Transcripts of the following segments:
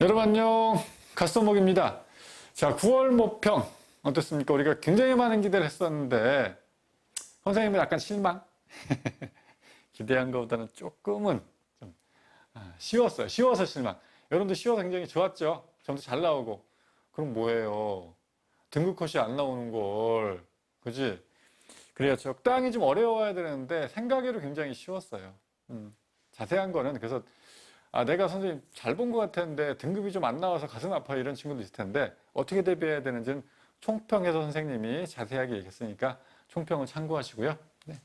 여러분 안녕, 갓소목입니다. 자, 9월 모평 어떻습니까? 우리가 굉장히 많은 기대를 했었는데 선생님은 약간 실망? 기대한 것보다는 조금은 좀 쉬웠어요. 쉬워서 실망. 여러분들 쉬워서 굉장히 좋았죠? 점수 잘 나오고. 그럼 뭐예요? 등급 컷이 안 나오는 걸, 그지? 그래야 적당히 좀 어려워야 되는데 생각외로 굉장히 쉬웠어요. 자세한 거는 그래서 내가 선생님 잘 본 것 같았는데 등급이 좀 안 나와서 가슴 아파요, 이런 친구도 있을 텐데 어떻게 대비해야 되는지는 총평해서 선생님이 자세하게 얘기했으니까 총평을 참고하시고요. 네.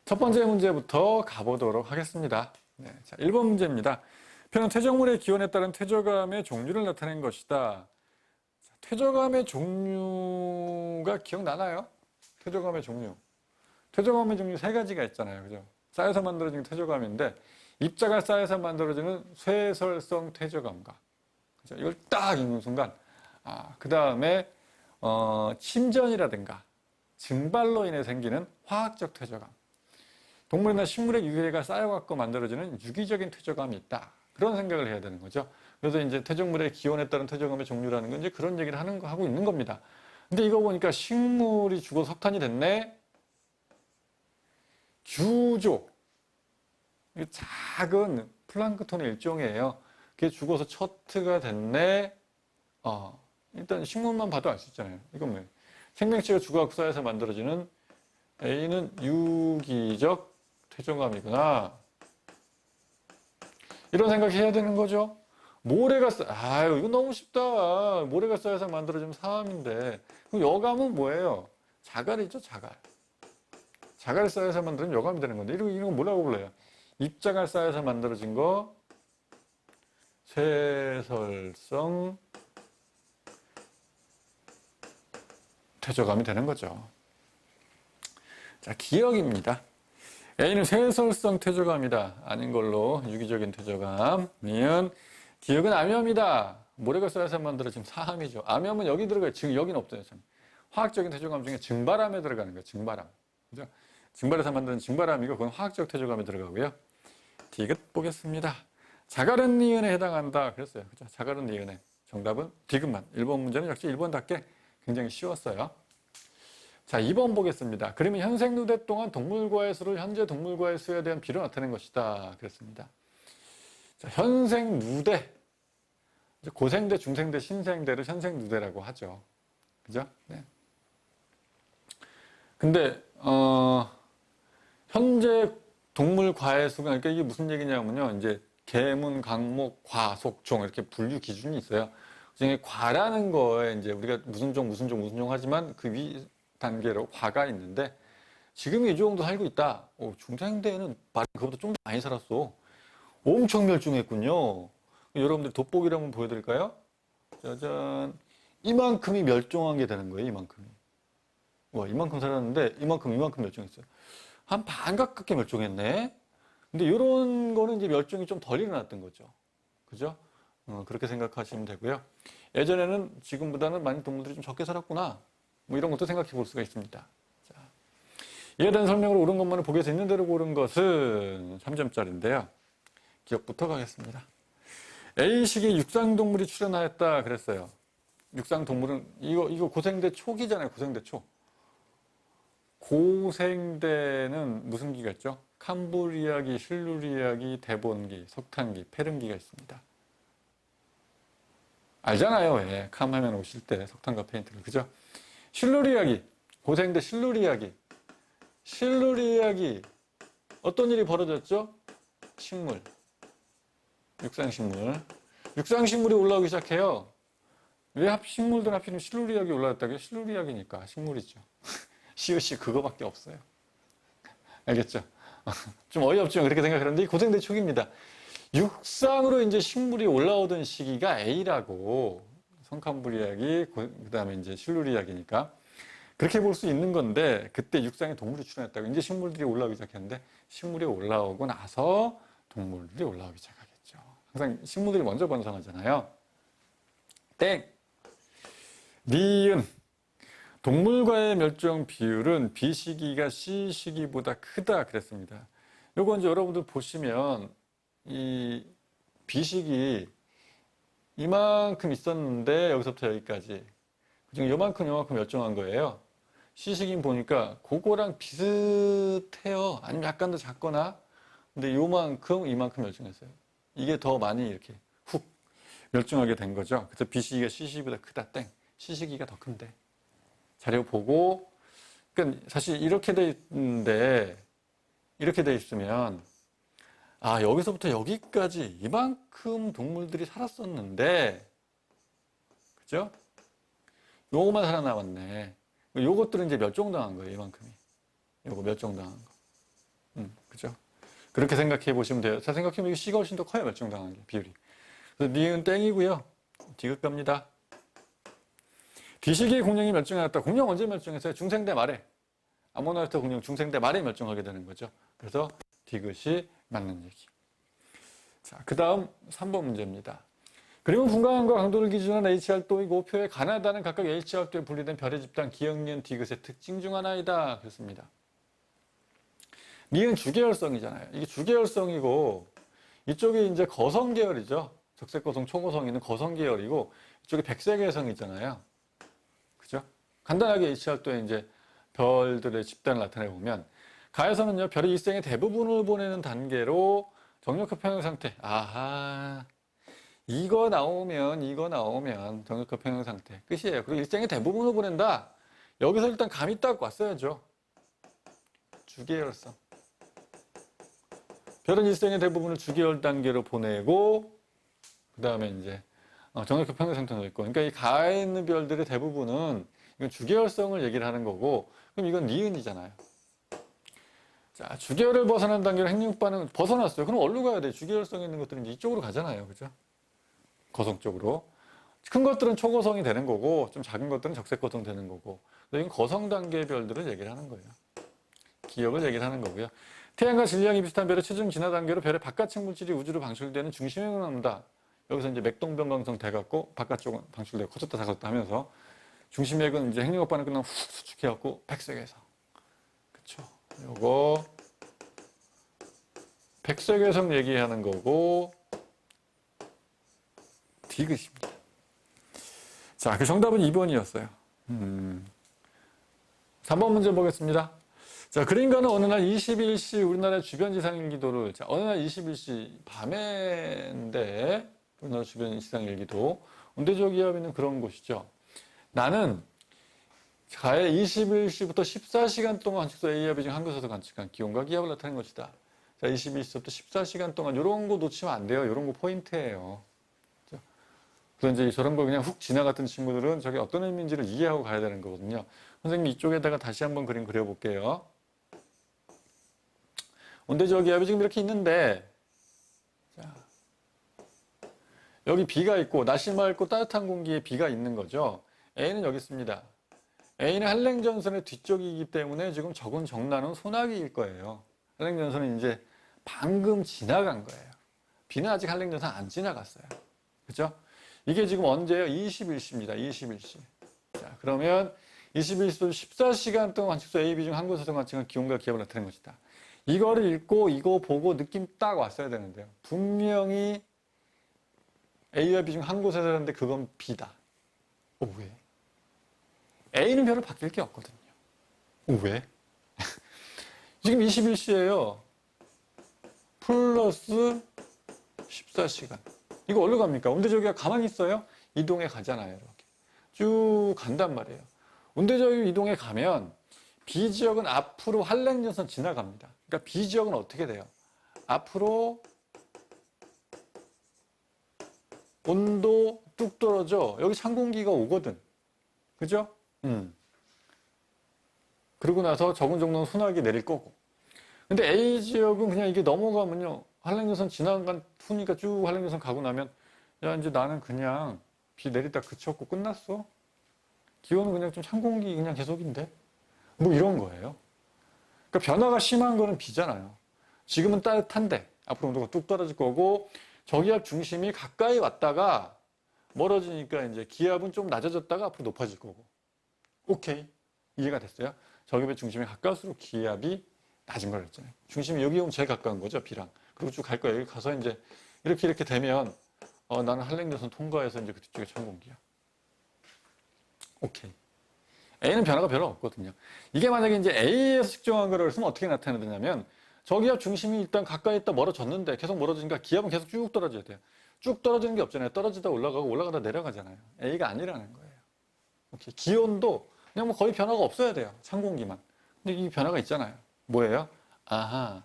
첫 번째 문제부터 가보도록 하겠습니다. 네. 자, 1번 문제입니다. 표는 퇴적물의 기원에 따른 퇴적암의 종류를 나타낸 것이다. 자, 퇴적암의 종류가 기억나나요? 퇴적암의 종류. 퇴적암의 종류 세 가지가 있잖아요. 그죠? 쌓여서 만들어진 퇴적암인데 입자가 쌓여서 만들어지는 쇠설성 퇴적암과, 그죠? 이걸 딱 읽는 순간, 그 다음에, 침전이라든가 증발로 인해 생기는 화학적 퇴적암. 동물이나 식물의 유해가 쌓여갖고 만들어지는 유기적인 퇴적암이 있다. 그런 생각을 해야 되는 거죠. 그래서 이제 퇴적물의 기원에 따른 퇴적암의 종류라는 건 이제 그런 얘기를 하고 있는 겁니다. 근데 이거 보니까 식물이 죽어 석탄이 됐네? 규조. 작은 플랑크톤의 일종이에요. 그게 죽어서 처트가 됐네. 일단 식물만 봐도 알 수 있잖아요. 이건 뭐예요? 생명체가 죽어 쌓여서 만들어지는 A는 유기적 퇴적암이구나. 이런 생각해야 되는 거죠. 모래가 이거 너무 쉽다. 모래가 쌓여서 만들어지면 사암인데. 그럼 여감은 뭐예요? 자갈이죠, 자갈. 자갈 쌓여서 만들면 여감이 되는 건데, 이런 거 뭐라고 불러요? 입자가 쌓여서 만들어진 거, 쇠설성 퇴적암이 되는 거죠. 자, 기억입니다. A는 쇠설성 퇴적암이다. 아닌 걸로 유기적인 퇴적암. 니은 기억은 암염이다. 모래가 쌓여서 만들어진 사암이죠. 암염은 여기 들어가요. 지금 여기는 없어요. 참. 화학적인 퇴적암 중에 증발암에 들어가는 거예요. 증발암. 그죠? 증발해서 만드는 증발암이고 그건 화학적 퇴적암에 들어가고요. 디귿 보겠습니다. 자갈은 니은에 해당한다 그랬어요. 그죠? 자갈은 니은에. 정답은 디귿만. 1번 문제는 역시 1번답게 굉장히 쉬웠어요. 자, 2번 보겠습니다. 그러면 현생 누대 동안 동물과의 수를 현재 동물과의 수에 대한 비로 나타낸 것이다 그랬습니다. 자, 현생 누대. 고생대, 중생대, 신생대를 현생 누대라고 하죠. 그죠? 네. 근데 현재 동물 과의 수가, 그러니까 이게 무슨 얘기냐면요. 이제 계문, 강목, 과, 속, 종 이렇게 분류 기준이 있어요. 그중에 과라는 거에 이제 우리가 무슨 종, 무슨 종, 무슨 종 하지만 그 위 단계로 과가 있는데 지금 이 정도 살고 있다. 중생대에는 그보다 좀 더 많이 살았어. 엄청 멸종했군요. 여러분들 돋보기를 한번 보여드릴까요? 짜잔. 이만큼이 멸종한 게 되는 거예요. 이만큼이. 와, 이만큼 살았는데 이만큼 멸종했어요. 한 반 가깝게 멸종했네. 근데 이런 거는 이제 멸종이 좀 덜 일어났던 거죠. 그죠? 그렇게 생각하시면 되고요. 예전에는 지금보다는 많은 동물들이 좀 적게 살았구나. 뭐 이런 것도 생각해 볼 수가 있습니다. 자, 이에 대한 설명으로 옳은 것만을 보기에서 있는 대로 고른 것은 3점짜리인데요. 기억부터 가겠습니다. A식의 육상동물이 출현하였다 그랬어요. 육상동물은 이거 고생대 초기잖아요. 고생대 초. 고생대는 무슨 기가 있죠? 캄브리아기, 실루리아기, 데본기, 석탄기, 페른기가 있습니다. 알잖아요. 왜? 캄 하면 오실 때 석탄과 페인트를. 그죠? 실루리아기, 고생대 실루리아기. 실루리아기, 어떤 일이 벌어졌죠? 식물. 육상식물. 육상식물이 올라오기 시작해요. 왜 식물들 하필이면 실루리아기 올라왔다고요? 실루리아기니까 식물이죠. 시옷이 그거밖에 없어요. 알겠죠? 좀 어이없지만 그렇게 생각하는데 이 고생대 초기입니다. 육상으로 이제 식물이 올라오던 시기가 A라고, 성캄브리아기, 그 다음에 이제 실루리아기니까 그렇게 볼 수 있는 건데, 그때 육상에 동물이 출현했다고. 이제 식물들이 올라오기 시작했는데 식물이 올라오고 나서 동물들이 올라오기 시작하겠죠. 항상 식물들이 먼저 번성하잖아요. 땡! 니은. 동물과의 멸종 비율은 B 시기가 C 시기보다 크다 그랬습니다. 요거 이제 여러분들 보시면 이 B 시기 이만큼 있었는데 여기서부터 여기까지 그중 요만큼 멸종한 거예요. 시식인 보니까 그거랑 비슷해요. 아니면 약간 더 작거나. 근데 요만큼 이만큼 멸종했어요. 이게 더 많이 이렇게 훅 멸종하게 된 거죠. 그래서 비시기가 시시기보다 크다 땡. 시시기가 더 큰데. 자료 보고 그러니까 사실 이렇게 돼 있는데 이렇게 돼 있으면 아 여기서부터 여기까지 이만큼 동물들이 살았었는데 그죠? 요거만 살아남았네. 요것들은 이제 멸종당한 거예요. 이만큼이. 요거 멸종당한 거. 그죠? 그렇게 생각해 보시면 돼요. 자, 생각해보면 이게 C가 훨씬 더 커요. 멸종당한 게 비율이. 그래서 니은 땡이고요. 디귿 갑니다. 뒤시기의 공룡이 멸종하였다. 공룡 언제 멸종했어요? 중생대 말에. 아모나이트 공룡 중생대 말에 멸종하게 되는 거죠. 그래서 디귿이 맞는 얘기. 자, 그 다음 3번 문제입니다. 그림은 분광함과 강도를 기준한 HR도이고 표에 가나다는 각각 HR도에 분리된 별의 집단 기억니은 디귿의 특징 중 하나이다. 그렇습니다. 니은 주계열성이잖아요. 이게 주계열성이고 이쪽이 이제 거성 계열이죠. 적색거성, 초거성이는 거성 계열이고 이쪽이 백색외성 있잖아요. 그죠? 간단하게 HR도에 이제 별들의 집단을 나타내 보면 가에서는요 별의 일생의 대부분을 보내는 단계로 정력화 평형 상태. 아하. 이거 나오면 정력화 평형 상태 끝이에요. 그리고 일생의 대부분을 보낸다. 여기서 일단 감이 딱 왔어야죠. 주계열성. 별은 일생의 대부분을 주계열 단계로 보내고 그 다음에 이제 정력화 평형 상태로 있고 그러니까 이 가에 있는 별들의 대부분은 이건 주계열성을 얘기를 하는 거고 그럼 이건 니은이잖아요. 자, 주계열을 벗어난 단계로 핵융반은 벗어났어요. 그럼 어디로 가야 돼? 주계열성에 있는 것들은 이쪽으로 가잖아요. 그죠? 거성 쪽으로. 큰 것들은 초거성이 되는 거고 좀 작은 것들은 적색거성 되는 거고 이건 거성 단계의 별들을 얘기를 하는 거예요. 기억을 얘기를 하는 거고요. 태양과 질량이 비슷한 별의 최종 진화 단계로 별의 바깥층 물질이 우주로 방출되는 중심에 나옵니다. 여기서 이제 맥동변광성 돼갖고 바깥쪽은 방출되고 커졌다 작았다 하면서 중심액은 이제 핵융합 반응 끝나면 훅 수축해갖고 백색에서 그쵸? 요거 백색외성 얘기하는 거고 디귿입니다. 자, 그 정답은 2번이었어요. 3번 문제 보겠습니다. 자, 그림과는 어느 날 21시 우리나라 주변 지상일기도를 자, 어느 날 21시 밤인데 우리나라 주변 지상일기도 온대지역 기압이 있는 그런 곳이죠. 나는 가에 21시부터 14시간 동안 관측소 A압이 중 한 곳에서 관측한 기온과 기압을 나타낸 것이다. 자, 21시부터 14시간 동안 이런 거 놓치면 안 돼요. 이런 거 포인트예요. 그래서 이제 저런 거 그냥 훅 지나갔던 친구들은 저게 어떤 의미인지를 이해하고 가야 되는 거거든요. 선생님 이쪽에다가 다시 한번 그림 그려볼게요. 온대지역 기압이 지금 이렇게 있는데 자, 여기 B가 있고 낮이 맑고 따뜻한 공기에 B가 있는 거죠. A는 여기 있습니다. A는 한랭전선의 뒤쪽이기 때문에 지금 적은 정란은 소나기일 거예요. 한랭전선은 이제 방금 지나간 거예요. B는 아직 한랭전선 안 지나갔어요. 그죠? 이게 지금 언제예요? 21시입니다. 21시. 자, 그러면 21시도 14시간 동안 관측소 A, B 중 한 곳에서 관측한 기온과 기압을 나타낸 것이다. 이거를 읽고 이거 보고 느낌 딱 왔어야 되는데요. 분명히 A와 B 중 한 곳에서 했는데 그건 B다. 왜? A는 별로 바뀔 게 없거든요. 왜? 지금 21시예요. 플러스 14시간. 이거 어디로 갑니까? 온대지역이 가만히 있어요? 이동해 가잖아요. 이렇게. 쭉 간단 말이에요. 온대지역이 이동해 가면 B지역은 앞으로 한랭전선 지나갑니다. 그러니까 B지역은 어떻게 돼요? 앞으로 온도 뚝 떨어져. 여기 찬 공기가 오거든. 그죠? 그러고 나서 적은 정도는 소나기 내릴 거고. 근데 A지역은 그냥 이게 넘어가면요. 한랭전선 지나간 후니까 쭉 한랭전선 가고 나면 야 이제 나는 그냥 비 내리다 그쳤고 끝났어. 기온은 그냥 좀 찬 공기 그냥 계속인데. 뭐 이런 거예요. 그러니까 변화가 심한 거는 비잖아요. 지금은 따뜻한데 앞으로 온도가 뚝 떨어질 거고 저기압 중심이 가까이 왔다가 멀어지니까 이제 기압은 좀 낮아졌다가 앞으로 높아질 거고. 오케이. 이해가 됐어요? 저기압의 중심이 가까울수록 기압이 낮은 걸 했잖아요. 중심이 여기 오면 제일 가까운 거죠, B랑. 그리고 쭉 갈 거예요. 여기 가서 이제 이렇게 되면 나는 한랭전선 통과해서 이제 그쪽에 천공기야. 오케이. A는 변화가 별로 없거든요. 이게 만약에 이제 A에서 측정한 거를 쓰면 어떻게 나타나느냐면 저기압 중심이 일단 가까이 있다 멀어졌는데 계속 멀어지니까 기압은 계속 쭉 떨어져야 돼요. 쭉 떨어지는 게 없잖아요. 떨어지다 올라가고 올라가다 내려가잖아요. A가 아니라는 거예요. 오케이. 기온도 그냥 뭐 거의 변화가 없어야 돼요. 상공기만. 근데 이 변화가 있잖아요. 뭐예요? 아하,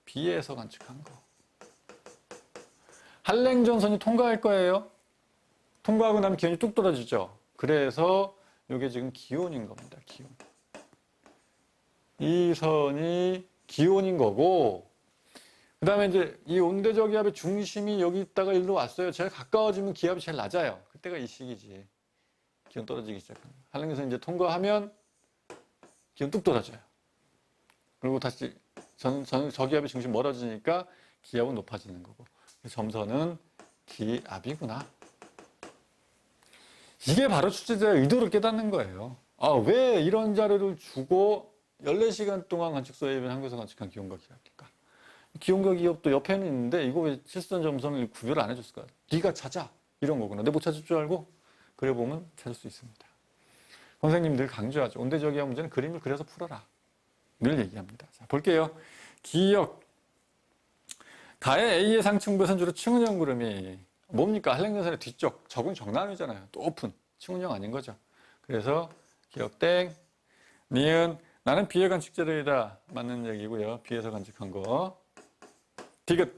B에서 관측한 거. 한랭전선이 통과할 거예요. 통과하고 나면 기온이 뚝 떨어지죠. 그래서 이게 지금 기온인 겁니다. 기온. 이 선이 기온인 거고, 그 다음에 이제 이 온대저기압의 중심이 여기 있다가 일로 왔어요. 제일 가까워지면 기압이 제일 낮아요. 그때가 이 시기지. 기온 떨어지기 시작합니다. 한랭전선 이제 통과하면 기온 뚝 떨어져요. 그리고 다시 저기압의 중심 멀어지니까 기압은 높아지는 거고. 점선은 기압이구나. 이게 바로 출제자의 의도를 깨닫는 거예요. 왜 이런 자료를 주고 14시간 동안 관측소에 한국에서 관측한 기온과 기압일까? 기온과 기압도 옆에는 있는데 이거 왜 실수한 점선을 구별을 안 해줬을까? 네가 찾아. 이런 거구나. 내가 못 찾을 줄 알고? 그래 보면 찾을 수 있습니다. 선생님 늘 강조하죠. 온대저기압 문제는 그림을 그려서 풀어라. 늘 얘기합니다. 자, 볼게요. 기역. 가의 A의 상층부에서는 주로 층운형 구름이 뭡니까? 한랭전선의 뒤쪽, 적은 정남이잖아요. 높은 층운형 아닌 거죠. 그래서 기역 땡, 니은 나는 B의 관측자료이다. 맞는 얘기고요. B에서 관측한 거. 디귿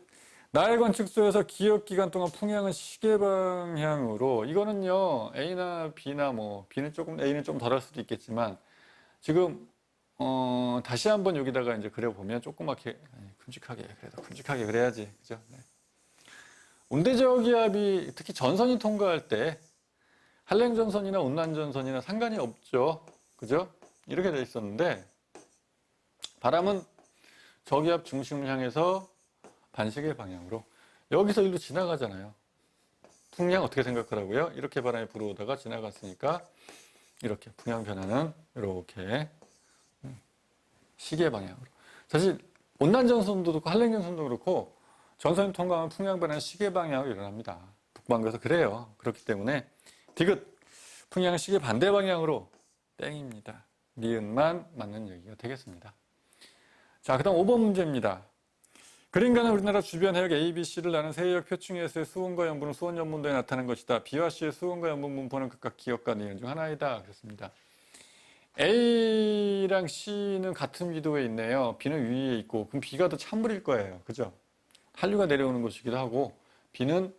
나의 관측소에서 기역 기간 동안 풍향은 시계 방향으로 이거는요. A나 B나 뭐 B는 조금 A는 좀 덜할 수도 있겠지만 지금 다시 한번 여기다가 이제 그려보면 조그맣게, 큼직하게, 그래도 큼직하게 그래야지. 그죠? 네. 온대저기압이 특히 전선이 통과할 때 한랭전선이나 운난전선이나 상관이 없죠. 그죠? 이렇게 돼 있었는데 바람은 저기압 중심을 향해서 반시계 방향으로 여기서 일로 지나가잖아요. 풍량 어떻게 생각하라고요? 이렇게 바람이 불어오다가 지나갔으니까 이렇게 풍량 변화는 이렇게 시계 방향으로. 사실 온난전선도 그렇고 한랭전선도 그렇고 전선이 통과하면 풍량 변화는 시계 방향으로 일어납니다. 북반구에서 그래요. 그렇기 때문에 디귿 풍량은 시계 반대 방향으로 땡입니다. 니은만 맞는 얘기가 되겠습니다. 자, 그 다음 5번 문제입니다. 그림과는 우리나라 주변 해역 A, B, C를 나눈 세 해역 표층에서의 수온과 염분은 수온 염분도에 나타난 것이다. B와 C의 수온과 염분 분포는 각각 기역과 니은 중 하나이다. 그렇습니다. A랑 C는 같은 위도에 있네요. B는 위에 있고, 그럼 B가 더 찬물일 거예요. 그죠? 한류가 내려오는 곳이기도 하고, B는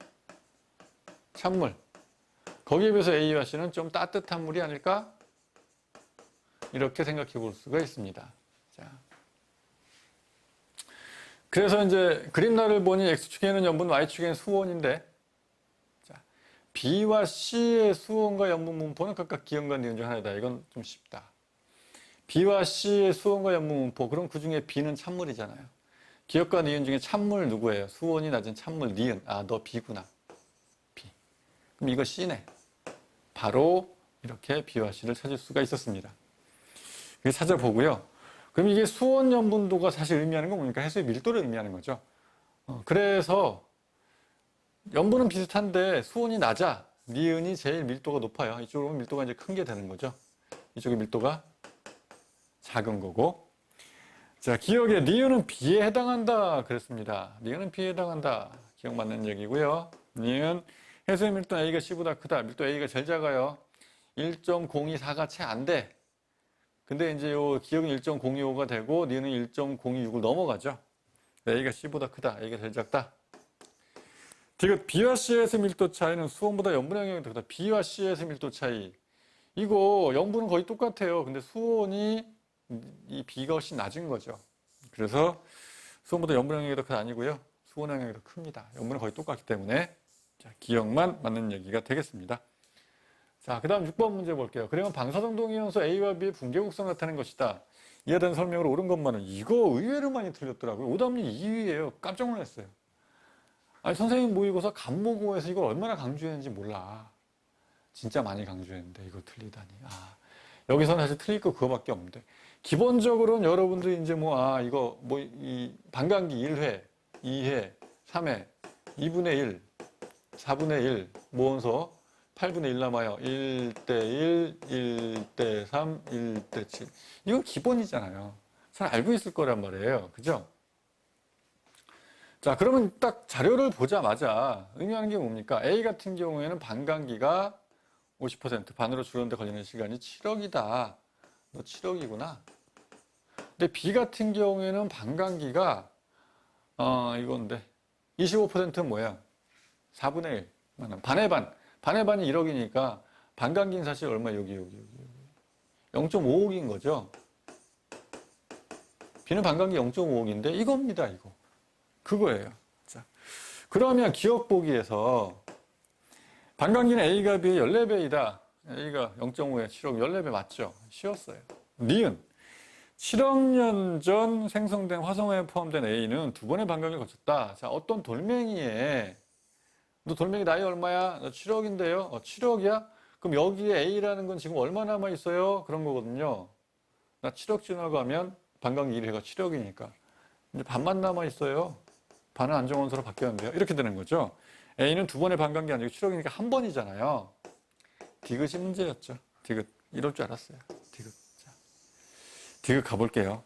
찬물. 거기에 비해서 A와 C는 좀 따뜻한 물이 아닐까? 이렇게 생각해 볼 수가 있습니다. 자. 그래서 이제 그림날을 보니 X축에는 염분, Y축에는 수온인데, 자, B와 C의 수온과 염분 분포는 각각 기역과 니은 중 하나이다. 이건 좀 쉽다. B와 C의 수온과 염분 분포, 그럼 그 중에 B는 찬물이잖아요. 기역과 니은 중에 찬물 누구예요? 수온이 낮은 찬물, 니은. 너 B구나. B. 그럼 이거 C네. 바로 이렇게 B와 C를 찾을 수가 있었습니다. 이렇게 찾아보고요. 그럼 이게 수온 염분도가 사실 의미하는 건 뭡니까? 해수의 밀도를 의미하는 거죠. 그래서 염분은 비슷한데 수온이 낮아. 니은이 제일 밀도가 높아요. 이쪽으로 보면 밀도가 이제 큰 게 되는 거죠. 이쪽의 밀도가 작은 거고. 자, 기억에 니은은 B에 해당한다. 그랬습니다. 니은은 B에 해당한다. 기억 맞는 얘기고요. 니은 해수의 밀도 A가 C보다 크다. 밀도 A가 제일 작아요. 1.024가 채 안 돼. 근데 이제 요 기억은 1.025가 되고 니은은 1.026을 넘어가죠. A가 C보다 크다. A가 제일 작다. 디귿 B와 C에서 밀도 차이는 수온보다 염분 영향이 더 크다. B와 C에서 밀도 차이. 이거 염분은 거의 똑같아요. 근데 수온이 이 B가 훨씬 낮은 거죠. 그래서 수온보다 염분 영향이 더 크다 아니고요. 수온 영향이 더 큽니다. 염분은 거의 똑같기 때문에 자, 기억만 맞는 얘기가 되겠습니다. 자, 그 다음 6번 문제 볼게요. 그러면 방사성동이온소 A와 B의 붕괴국성 나타낸 것이다. 이에 대한 설명으로 옳은 것만은 이거 의외로 많이 틀렸더라고요. 오답률 2위예요. 깜짝 놀랐어요. 아니, 선생님 모의고사 간모고에서 이걸 얼마나 강조했는지 몰라. 진짜 많이 강조했는데 이거 틀리다니. 여기서는 사실 틀릴 거 그거밖에 없는데. 기본적으로는 여러분들이 이제 이 반감기 1회, 2회, 3회, 2분의 1, 4분의 1 모원소 8분의 1 남아요. 1대 1, 1대 3, 1대 7. 이건 기본이잖아요. 잘 알고 있을 거란 말이에요. 그죠? 자, 그러면 딱 자료를 보자마자 의미하는 게 뭡니까? A 같은 경우에는 반감기가 50% 반으로 줄었는데 걸리는 시간이 7억이다. 너 7억이구나. 근데 B 같은 경우에는 반감기가 이건데 25%는 뭐야? 4분의 1. 반의 반. 반의 반이 1억이니까 반감기는 사실 얼마? 여기. 0.5억인 거죠. B는 반감기 0.5억인데 이겁니다, 이거. 그거예요. 자, 그러면 기억 보기에서 반감기는 A가 B의 14배이다. A가 0.5에 7억 14배 맞죠? 쉬웠어요. 니은 7억 년 전 생성된 화성화에 포함된 A는 두 번의 반감기를 거쳤다. 자, 어떤 돌멩이에 너 돌멩이 나이 얼마야? 너 7억인데요? 7억이야? 그럼 여기에 A라는 건 지금 얼마 남아 있어요? 그런 거거든요. 나 7억 지나가면 반감기 1회가 7억이니까 이제 반만 남아 있어요. 반은 안정원소로 바뀌었는데요. 이렇게 되는 거죠. A는 두 번의 반감기 아니고 7억이니까 한 번이잖아요. 디귿이 문제였죠. 디귿. 이럴 줄 알았어요. 디귿. 자, 디귿 가볼게요.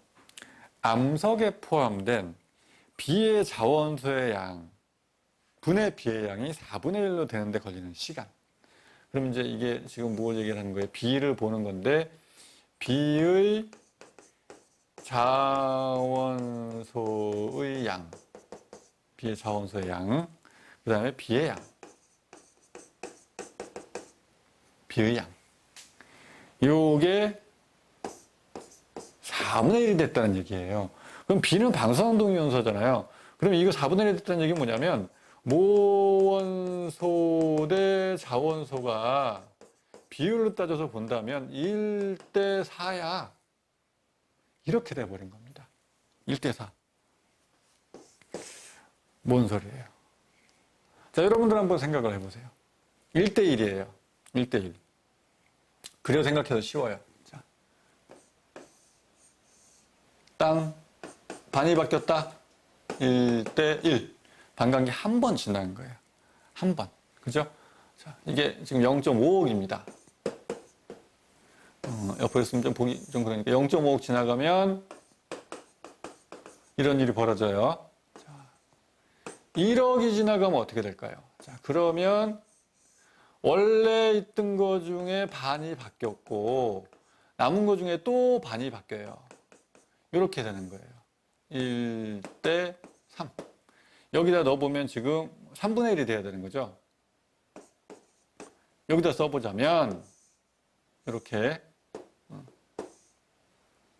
암석에 포함된 B의 자원소의 양, 분의 B의 양이 4분의 1로 되는데 걸리는 시간. 그럼 이제 이게 지금 뭘 얘기하는 거예요? B를 보는 건데 B의 자원소의 양, B의 자원소의 양, 그 다음에 B의 양, B의 양. 요게 4분의 1이 됐다는 얘기예요. 그럼 B는 방사운동이온소잖아요. 그럼 이거 4분의 1이 됐다는 얘기는 뭐냐면 모원소 대 자원소가 비율로 따져서 본다면 1대 4야. 이렇게 돼버린 겁니다. 1대 4. 뭔 소리예요? 자, 여러분들 한번 생각을 해보세요. 1대 1이에요. 1대 1. 그려 생각해서 쉬워요. 자, 땅, 반이 바뀌었다. 1대 1. 반감기 한 번 지나간 거예요. 한 번. 그죠? 자, 이게 지금 0.5억입니다. 옆에 있으면 좀 보기 좀 그러니까 0.5억 지나가면 이런 일이 벌어져요. 자, 1억이 지나가면 어떻게 될까요? 자, 그러면 원래 있던 거 중에 반이 바뀌었고 남은 거 중에 또 반이 바뀌어요. 이렇게 되는 거예요. 1대 3. 여기다 넣어보면 지금 3분의 1이 돼야 되는 거죠. 여기다 써보자면 이렇게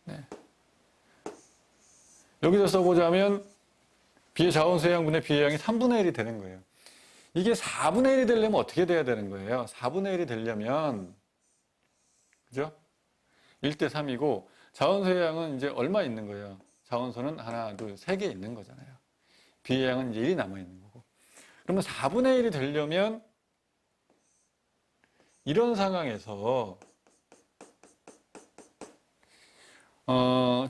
네. 여기다 써보자면 B의 자원수의 양분의 B의 양이 3분의 1이 되는 거예요. 이게 4분의 1이 되려면 어떻게 돼야 되는 거예요? 4분의 1이 되려면 그죠? 1대 3이고 자원수의 양은 이제 얼마 있는 거예요? 자원수는 하나, 둘, 세 개 있는 거잖아요. B의 양은 이제 1이 남아있는 거고. 그러면 4분의 1이 되려면 이런 상황에서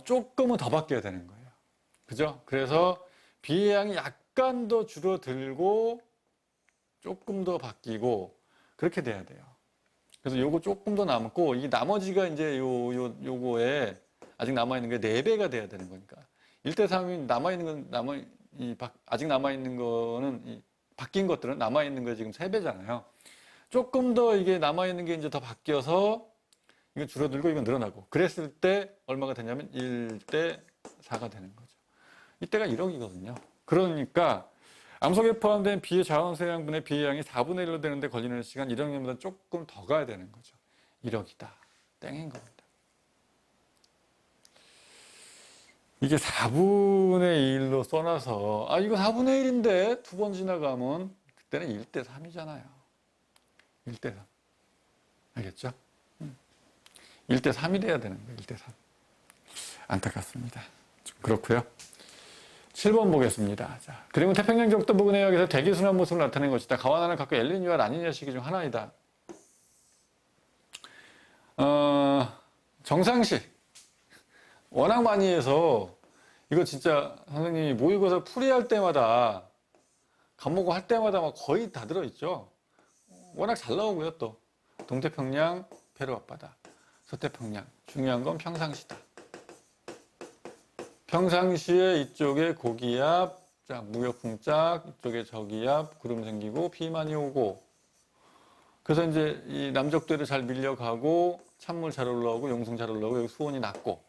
조금은 더 바뀌어야 되는 거예요. 그죠? 그래서 B의 양이 약간 더 줄어들고 조금 더 바뀌고 그렇게 돼야 돼요. 그래서 요거 조금 더 남고 이 나머지가 이제 요거에 아직 남아있는 게 4배가 돼야 되는 거니까. 1대 3이 남아있는 건 아직 남아있는 거는 바뀐 것들은 남아있는 거 지금 3배잖아요. 조금 더 이게 남아있는 게 이제 더 바뀌어서 이거 줄어들고 이건 늘어나고 그랬을 때 얼마가 되냐면 1대 4가 되는 거죠. 이때가 1억이거든요. 그러니까 암석에 포함된 B의 자원수의 양분의 B의 양이 4분의 1로 되는데 걸리는 시간 1억년보다 조금 더 가야 되는 거죠. 1억이다. 땡인 겁니다. 이게 4분의 1로 써놔서 이거 4분의 1인데 두 번 지나가면 그때는 1대 3이잖아요. 1대 3. 알겠죠? 1대 3이 돼야 되는 거예요. 1대 3. 안타깝습니다. 좀 그렇고요. 7번 보겠습니다. 자, 그리고 태평양 적도 부근 해역에서 대기순환 모습을 나타낸 것이다. 가와나는 각각 엘니뇨와 라니냐 시기 중 하나이다. 정상식. 워낙 많이 해서 이거 진짜 선생님이 모의고사 풀이할 때마다 간목고 할 때마다 막 거의 다 들어있죠. 워낙 잘 나오고요. 또 동태평양, 페루 앞바다, 서태평양. 중요한 건 평상시다. 평상시에 이쪽에 고기압, 짝, 무역풍짝, 이쪽에 저기압, 구름 생기고 비 많이 오고, 그래서 이제 이 남적대로 잘 밀려가고 찬물 잘 올라오고 용승 잘 올라오고 여기 수온이 낮고,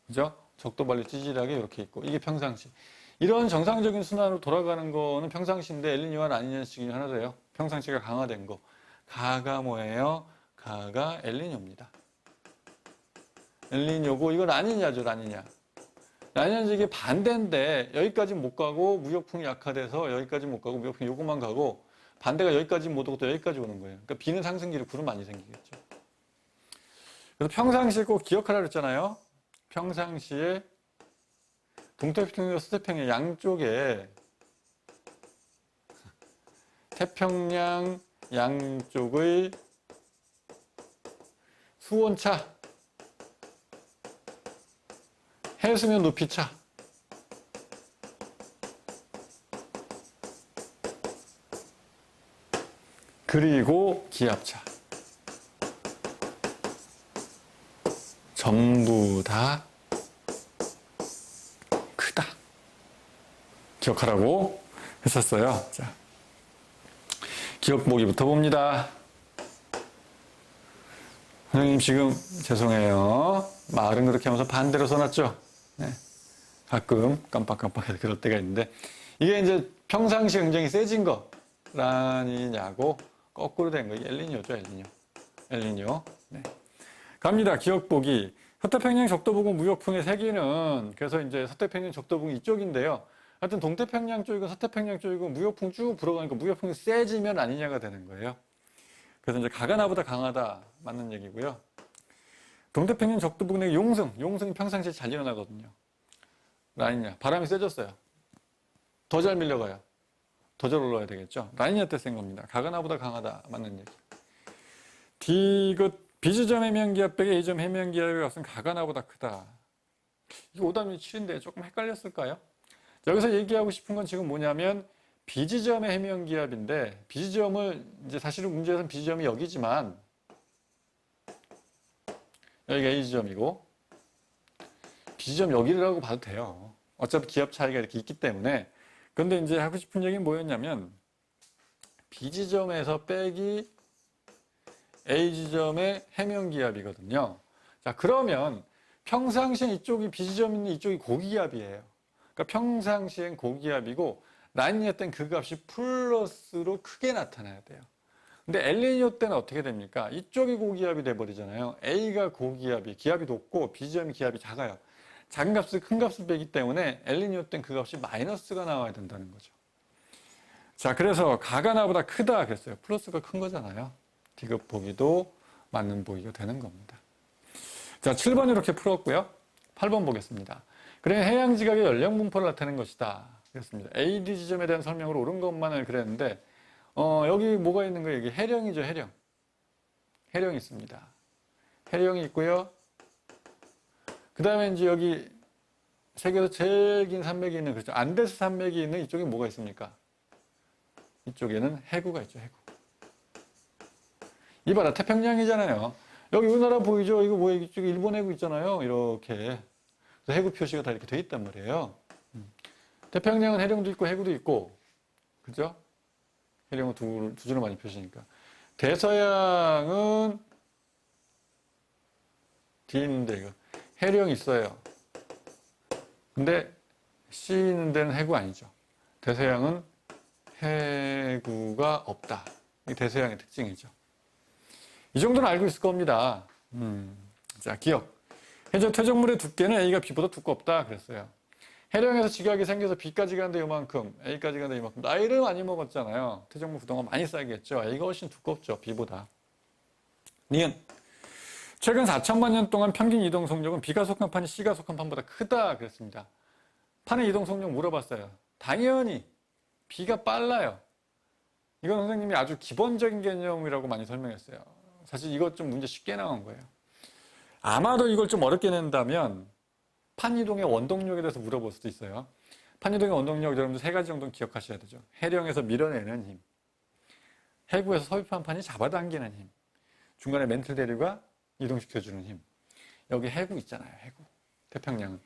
그죠? 적도발리 찌질하게 이렇게 있고, 이게 평상시. 이런 정상적인 순환으로 돌아가는 거는 평상시인데 엘니뇨와 라니냐 중에 하나래요. 평상시가 강화된 거. 가가 뭐예요? 가가 엘니뇨입니다. 엘니뇨고 이건 라니냐죠, 라니냐. 라니냐는 이게 반대인데 여기까지 못 가고 무역풍이 약화돼서 여기까지 못 가고 무역풍이 요것만 가고 반대가 여기까지 못 오고 또 여기까지 오는 거예요. 그러니까 비는 상승기로 구름 많이 생기겠죠. 그래서 평상시에 꼭 기억하라 그랬잖아요. 평상시에 동태평양, 서태평양 양쪽에 태평양 양쪽의 수온차, 해수면 높이차, 그리고 기압차 전부 다 크다. 기억하라고 했었어요. 자, 기억 보기부터 봅니다. 선생님 지금 죄송해요. 말은 그렇게 하면서 반대로 써놨죠. 네. 가끔 깜빡깜빡해서 그럴 때가 있는데 이게 이제 평상시 굉장히 세진 거 라니냐고 거꾸로 된 거. 엘니뇨죠, 엘니뇨. 엘니뇨. 네. 갑니다. 기억 보기. 서태평양 적도부근 무역풍의 세기는 그래서 이제 서태평양 적도부근 이쪽인데요. 하여튼 동태평양 쪽이고 서태평양 쪽이고 무역풍 쭉 불어가니까 무역풍이 세지면 아니냐가 되는 거예요. 그래서 이제 가가 나보다 강하다 맞는 얘기고요. 동태평양 적도부근의 용승이 평상시에 잘 일어나거든요. 라니냐, 바람이 세졌어요. 더 잘 밀려가요. 더 잘 올라야 되겠죠. 라니냐 때 센 겁니다. 가가 나보다 강하다 맞는 얘기. B지점 해면기압 빼기 A점 해면기압의 값은 가가 나보다 크다. 이거 5-7인데 7인데 조금 헷갈렸을까요? 여기서 얘기하고 싶은 건 지금 뭐냐면 B지점의 해면기압인데 B지점을 이제 사실은 문제에서는 B지점이 여기지만 여기가 A지점이고 B지점 여기라고 봐도 돼요. 어차피 기압 차이가 이렇게 있기 때문에. 근데 이제 하고 싶은 얘기는 뭐였냐면 B지점에서 빼기 A지점의 해면기압이거든요. 자, 그러면 평상시엔 이쪽이 B지점 있는 이쪽이 고기압이에요. 그러니까 평상시엔 고기압이고 라니냐 때는 그 값이 플러스로 크게 나타나야 돼요. 근데 엘니뇨 때는 어떻게 됩니까? 이쪽이 고기압이 돼버리잖아요. A가 고기압이, 기압이 높고 B지점이 기압이 작아요. 작은 값을 큰 값을 빼기 때문에 엘니뇨 때는 그 값이 마이너스가 나와야 된다는 거죠. 자, 그래서 가가 나보다 크다 그랬어요. 플러스가 큰 거잖아요. 디귿 보기도 맞는 보기가 되는 겁니다. 자, 7번 이렇게 풀었고요. 8번 보겠습니다. 그래 해양 지각의 연령 분포를 나타내는 것이다. 그랬습니다. AD 지점에 대한 설명으로 옳은 것만을 그랬는데 여기 뭐가 있는 거예요? 여기 해령이죠, 해령. 해령이 있습니다. 해령이 있고요. 그 다음에 이제 여기 세계에서 제일 긴 산맥이 있는 그렇죠. 안데스 산맥이 있는 이쪽에 뭐가 있습니까? 이쪽에는 해구가 있죠, 해구. 이봐라, 태평양이잖아요. 여기 우리나라 보이죠? 이거 뭐예요? 이쪽에 일본 해구 있잖아요. 이렇게. 그래서 해구 표시가 다 이렇게 돼 있단 말이에요. 태평양은 해령도 있고 해구도 있고, 그죠? 해령은 두 줄로 많이 표시니까. 대서양은 뒤에 있는데 이거 해령이 있어요. 근데 C 있는 데는 해구 아니죠. 대서양은 해구가 없다. 이게 대서양의 특징이죠. 이 정도는 알고 있을 겁니다. 자, 기억. 해저 퇴적물의 두께는 A가 B보다 두껍다 그랬어요. 해령에서 지각이 생겨서 B까지 가는데 요만큼, A까지 가는데 이만큼. 나이를 많이 먹었잖아요. 퇴적물 구동은 많이 쌓이겠죠. A가 훨씬 두껍죠, B보다. 니은. 최근 4천만 년 동안 평균 이동 속력은 B가 속한 판이 C가 속한 판보다 크다 그랬습니다. 판의 이동 속력 물어봤어요. 당연히 B가 빨라요. 이건 선생님이 아주 기본적인 개념이라고 많이 설명했어요. 사실 이것 좀 문제 쉽게 나온 거예요. 아마도 이걸 좀 어렵게 낸다면 판 이동의 원동력에 대해서 물어볼 수도 있어요. 판이동의 원동력 여러분들 세 가지 정도는 기억하셔야 되죠. 해령에서 밀어내는 힘, 해구에서 섭입한 판이 잡아당기는 힘, 중간에 멘틀 대류가 이동시켜주는 힘. 여기 해구 있잖아요. 해구. 태평양은.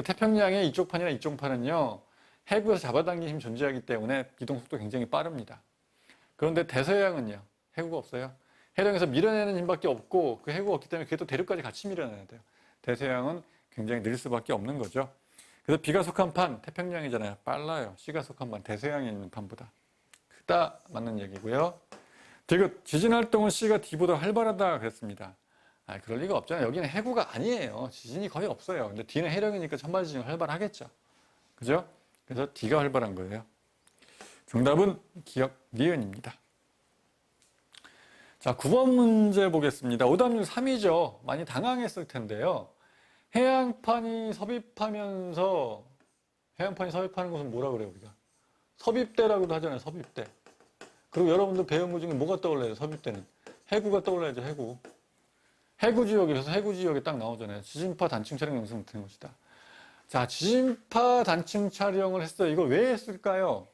태평양의 이쪽 판이나 이쪽 판은요. 해구에서 잡아당기는 힘이 존재하기 때문에 이동 속도 굉장히 빠릅니다. 그런데 대서양은요. 해구가 없어요. 해령에서 밀어내는 힘밖에 없고 그 해구가 없기 때문에 그게 또 대륙까지 같이 밀어내야 돼요. 대서양은 굉장히 느릴 수밖에 없는 거죠. 그래서 B가 속한 판 태평양이잖아요. 빨라요. C가 속한 판 대서양에 있는 판보다 크다 맞는 얘기고요. 그리고 지진 활동은 C가 D보다 활발하다 그랬습니다. 그럴 리가 없잖아요. 여기는 해구가 아니에요. 지진이 거의 없어요. 근데 D는 해령이니까 천마지진이 활발하겠죠. 그죠? 그래서 D가 활발한 거예요. 정답은 기억 니은입니다. 자, 9번 문제 보겠습니다. 오답률 3이죠. 많이 당황했을 텐데요. 해양판이 섭입하는 것은 뭐라 그래요, 우리가? 섭입대라고도 하잖아요, 섭입대. 그리고 여러분들 배운 것 중에 뭐가 떠올라요, 섭입대는? 해구가 떠올라야죠, 해구. 해구지역에서 해구지역에 딱 나오잖아요. 지진파 단층 촬영 영상 같은 것이다. 자, 지진파 단층 촬영을 했어요. 이거 왜 했을까요?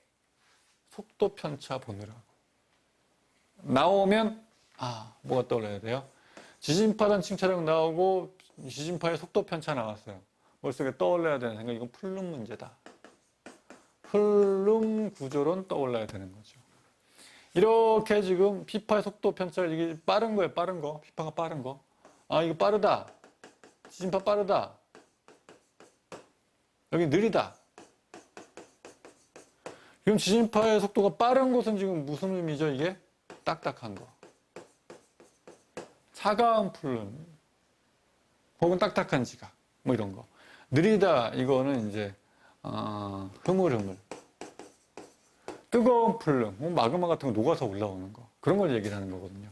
속도 편차 보느라고. 나오면, 뭐가 떠올라야 돼요? 지진파 단층 촬영 나오고, 지진파의 속도 편차 나왔어요. 머릿속에 떠올라야 되는 생각, 이건 플룸 문제다. 플룸 구조론 떠올라야 되는 거죠. 이렇게 지금 피파의 속도 편차, 이게 빠른 거예요, 빠른 거. 피파가 빠른 거. 이거 빠르다. 지진파 빠르다. 여기 느리다. 지금 지진파의 속도가 빠른 것은 지금 무슨 의미죠, 이게? 딱딱한 거. 차가운 플룸. 혹은 딱딱한 지각, 뭐 이런 거. 느리다, 이거는 이제, 흐물흐물. 뜨거운 플룸, 마그마 같은 거 녹아서 올라오는 거. 그런 걸 얘기를 하는 거거든요.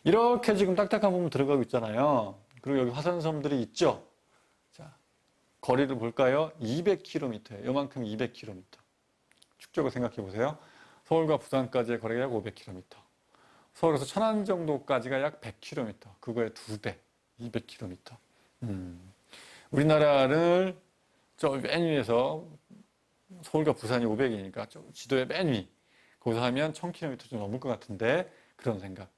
이렇게 지금 딱딱한 부분 들어가고 있잖아요. 그리고 여기 화산섬들이 있죠. 자, 거리를 볼까요? 200km예요. 요만큼 200km. 축적을 생각해 보세요. 서울과 부산까지의 거리가 약 500km. 서울에서 천안 정도까지가 약 100km. 그거의 2배, 200km. 우리나라를 저 맨 위에서 서울과 부산이 500이니까 지도의 맨 위. 거기서 하면 1000km 좀 넘을 것 같은데 그런 생각.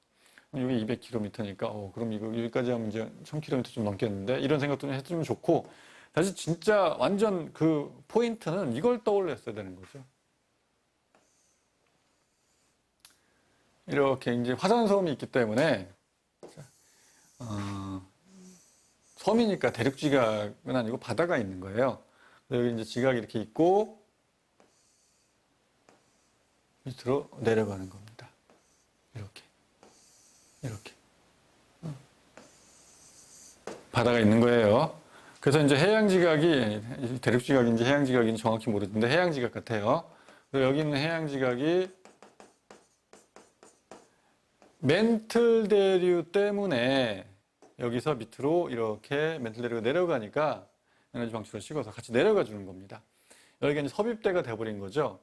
여기 200km니까 그럼 이거 여기까지 하면 이제 1000km 좀 넘겠는데 이런 생각도 해주면 좋고 사실 진짜 완전 그 포인트는 이걸 떠올렸어야 되는 거죠. 이렇게 이제 화산섬이 있기 때문에 섬이니까 대륙지각은 아니고 바다가 있는 거예요. 여기 이제 지각이 이렇게 있고 밑으로 내려가는 겁니다. 이렇게 바다가 있는 거예요. 그래서 이제 해양지각이 대륙지각인지 해양지각인지 정확히 모르는데 해양지각 같아요. 그리고 여기 있는 해양지각이 멘틀 대류 때문에 여기서 밑으로 이렇게 멘틀 대류가 내려가니까 에너지 방출을 식어서 같이 내려가 주는 겁니다. 여기가 이제 섭입대가 돼버린 거죠.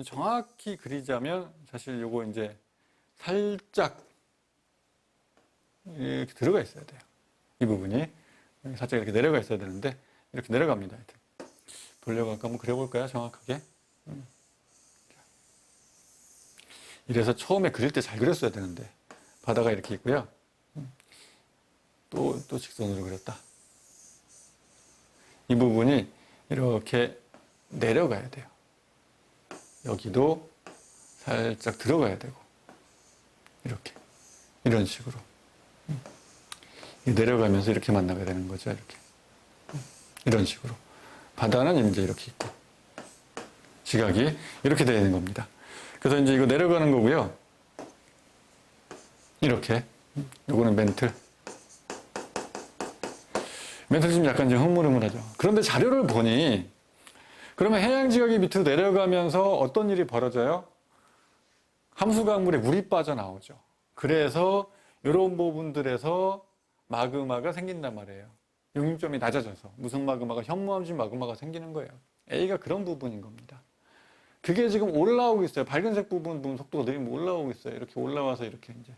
정확히 그리자면 사실 요거 이제 살짝 이렇게 들어가 있어야 돼요. 이 부분이 살짝 이렇게 내려가 있어야 되는데 이렇게 내려갑니다. 하여튼. 돌려갖고 한번 그려볼까요? 정확하게. 이래서 처음에 그릴 때 잘 그렸어야 되는데 바다가 이렇게 있고요. 또 직선으로 그렸다. 이 부분이 이렇게 내려가야 돼요. 여기도 살짝 들어가야 되고 이렇게 이런 식으로 내려가면서 이렇게 만나게 되는 거죠. 이렇게 이런 식으로 바다는 이제 이렇게 있고 지각이 이렇게 되어 있는 겁니다. 그래서 이제 이거 내려가는 거고요. 이렇게 요거는 멘틀 지금 약간 좀 흐물흐물하죠. 그런데 자료를 보니 그러면 해양지각이 밑으로 내려가면서 어떤 일이 벌어져요? 함수강물에 물이 빠져나오죠. 그래서 이런 부분들에서 마그마가 생긴단 말이에요. 용융점이 낮아져서 무슨 마그마가 현무암진 마그마가 생기는 거예요. A가 그런 부분인 겁니다. 그게 지금 올라오고 있어요. 밝은색 부분 속도가 느리면 올라오고 있어요. 이렇게 올라와서 이렇게 이제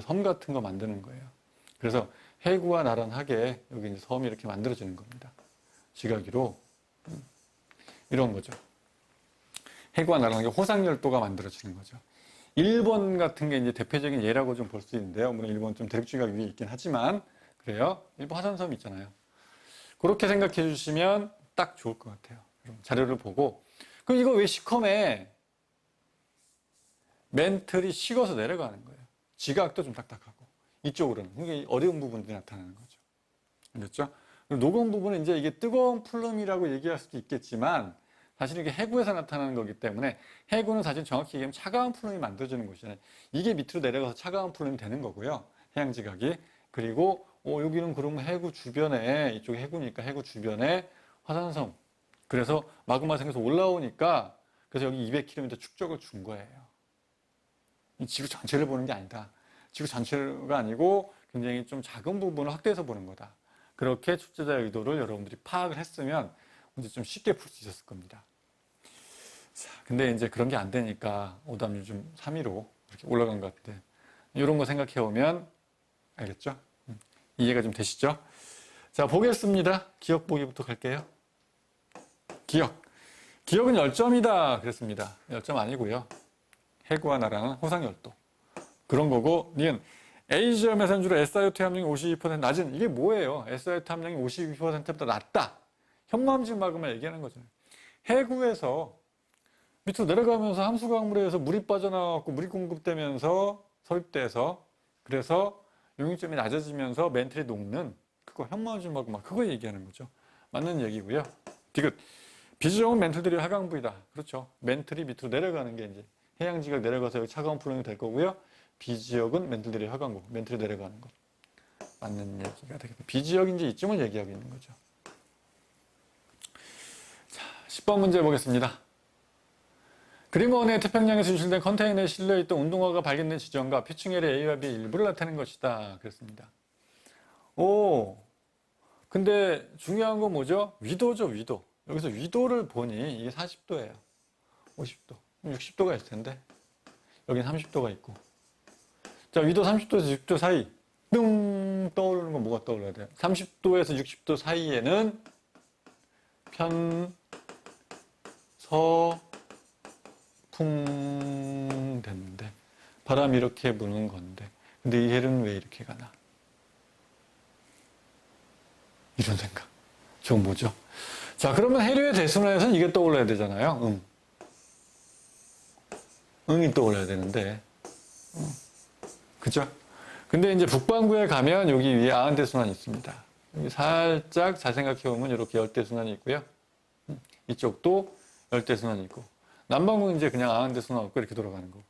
섬 같은 거 만드는 거예요. 그래서 해구와 나란하게 여기 이제 섬이 이렇게 만들어지는 겁니다. 지각이로. 이런 거죠. 해구와 나라는 게 호상열도가 만들어지는 거죠. 일본 같은 게 이제 대표적인 예라고 좀 볼 수 있는데요. 물론 일본 좀 대륙주의가 위에 있긴 하지만 그래요. 일본 화산섬 있잖아요. 그렇게 생각해 주시면 딱 좋을 것 같아요. 자료를 보고 그럼 이거 왜 시커매? 멘틀이 식어서 내려가는 거예요. 지각도 좀 딱딱하고 이쪽으로는 이게 어려운 부분들이 나타나는 거죠. 알겠죠? 녹음 부분은 이제 이게 뜨거운 플룸이라고 얘기할 수도 있겠지만 사실 이게 해구에서 나타나는 거기 때문에 해구는 사실 정확히 얘기하면 차가운 플룸이 만들어지는 곳이잖아요. 이게 밑으로 내려가서 차가운 플룸이 되는 거고요. 해양 지각이. 그리고 여기는 그러면 해구 주변에 이쪽이 해구니까 해구 주변에 화산섬. 그래서 마그마 생겨서 올라오니까 그래서 여기 200km 축적을 준 거예요. 이 지구 전체를 보는 게 아니다. 지구 전체가 아니고 굉장히 좀 작은 부분을 확대해서 보는 거다. 그렇게 출제자의 의도를 여러분들이 파악을 했으면 문제 좀 쉽게 풀 수 있었을 겁니다. 자, 근데 이제 그런 게 안 되니까 오답률 좀 3위로 이렇게 올라간 것 같아. 이런 거 생각해 오면 알겠죠? 이해가 좀 되시죠? 자, 보겠습니다. 기억 보기부터 갈게요. 기억. 기억은 10점이다. 그랬습니다. 10점 아니고요. 해구와 나라는 호상열도. 그런 거고, 니은 A지점 해산주로 SiO2 함량이 52% 낮은, 이게 뭐예요? SiO2 함량이 52%보다 낮다. 현무암진 마그마 얘기하는 거죠. 해구에서 밑으로 내려가면서 함수강물에 의해서 물이 빠져나가고 물이 공급되면서 서립돼서 그래서 용익점이 낮아지면서 멘틀이 녹는 그거 현무암진 마그마 그거 얘기하는 거죠. 맞는 얘기고요. 디귿. B지점은 멘틀들이 하강부이다. 그렇죠. 멘틀이 밑으로 내려가는 게 이제 해양지각 내려가서 여기 차가운 플룸이 될 거고요. B지역은 멘틀들이 하강부, 멘틀이 내려가는 것. 맞는 얘기가 되겠다. B지역인지 이쯤을 얘기하고 있는 거죠. 자, 10번 문제 보겠습니다. 그림원의 태평양에서 유실된 컨테이너에 실려있던 운동화가 발견된 지점과 피충혈의 A와 B의 일부를 나타낸 것이다. 그랬습니다. 오, 근데 중요한 건 뭐죠? 위도죠, 위도. 여기서 위도를 보니 이게 40도예요. 50도. 60도가 있을 텐데. 여긴 30도가 있고. 자, 위도 30도에서 60도 사이. 뚱! 떠오르는 건 뭐가 떠올라야 돼요? 30도에서 60도 사이에는 편서풍 됐는데 바람이 이렇게 부는 건데 근데 이 해는 왜 이렇게 가나? 이런 생각. 저건 뭐죠? 자, 그러면 해류의 대순환에서는 이게 떠올라야 되잖아요. 응이 떠올라야 되는데. 그죠? 근데 이제 북반구에 가면 여기 위에 아흔대순환이 있습니다. 여기 살짝 잘 생각해 보면 이렇게 열대순환이 있고요. 이쪽도 열대순환이 있고. 남반구는 이제 그냥 아흔대순환 없고 이렇게 돌아가는 거고.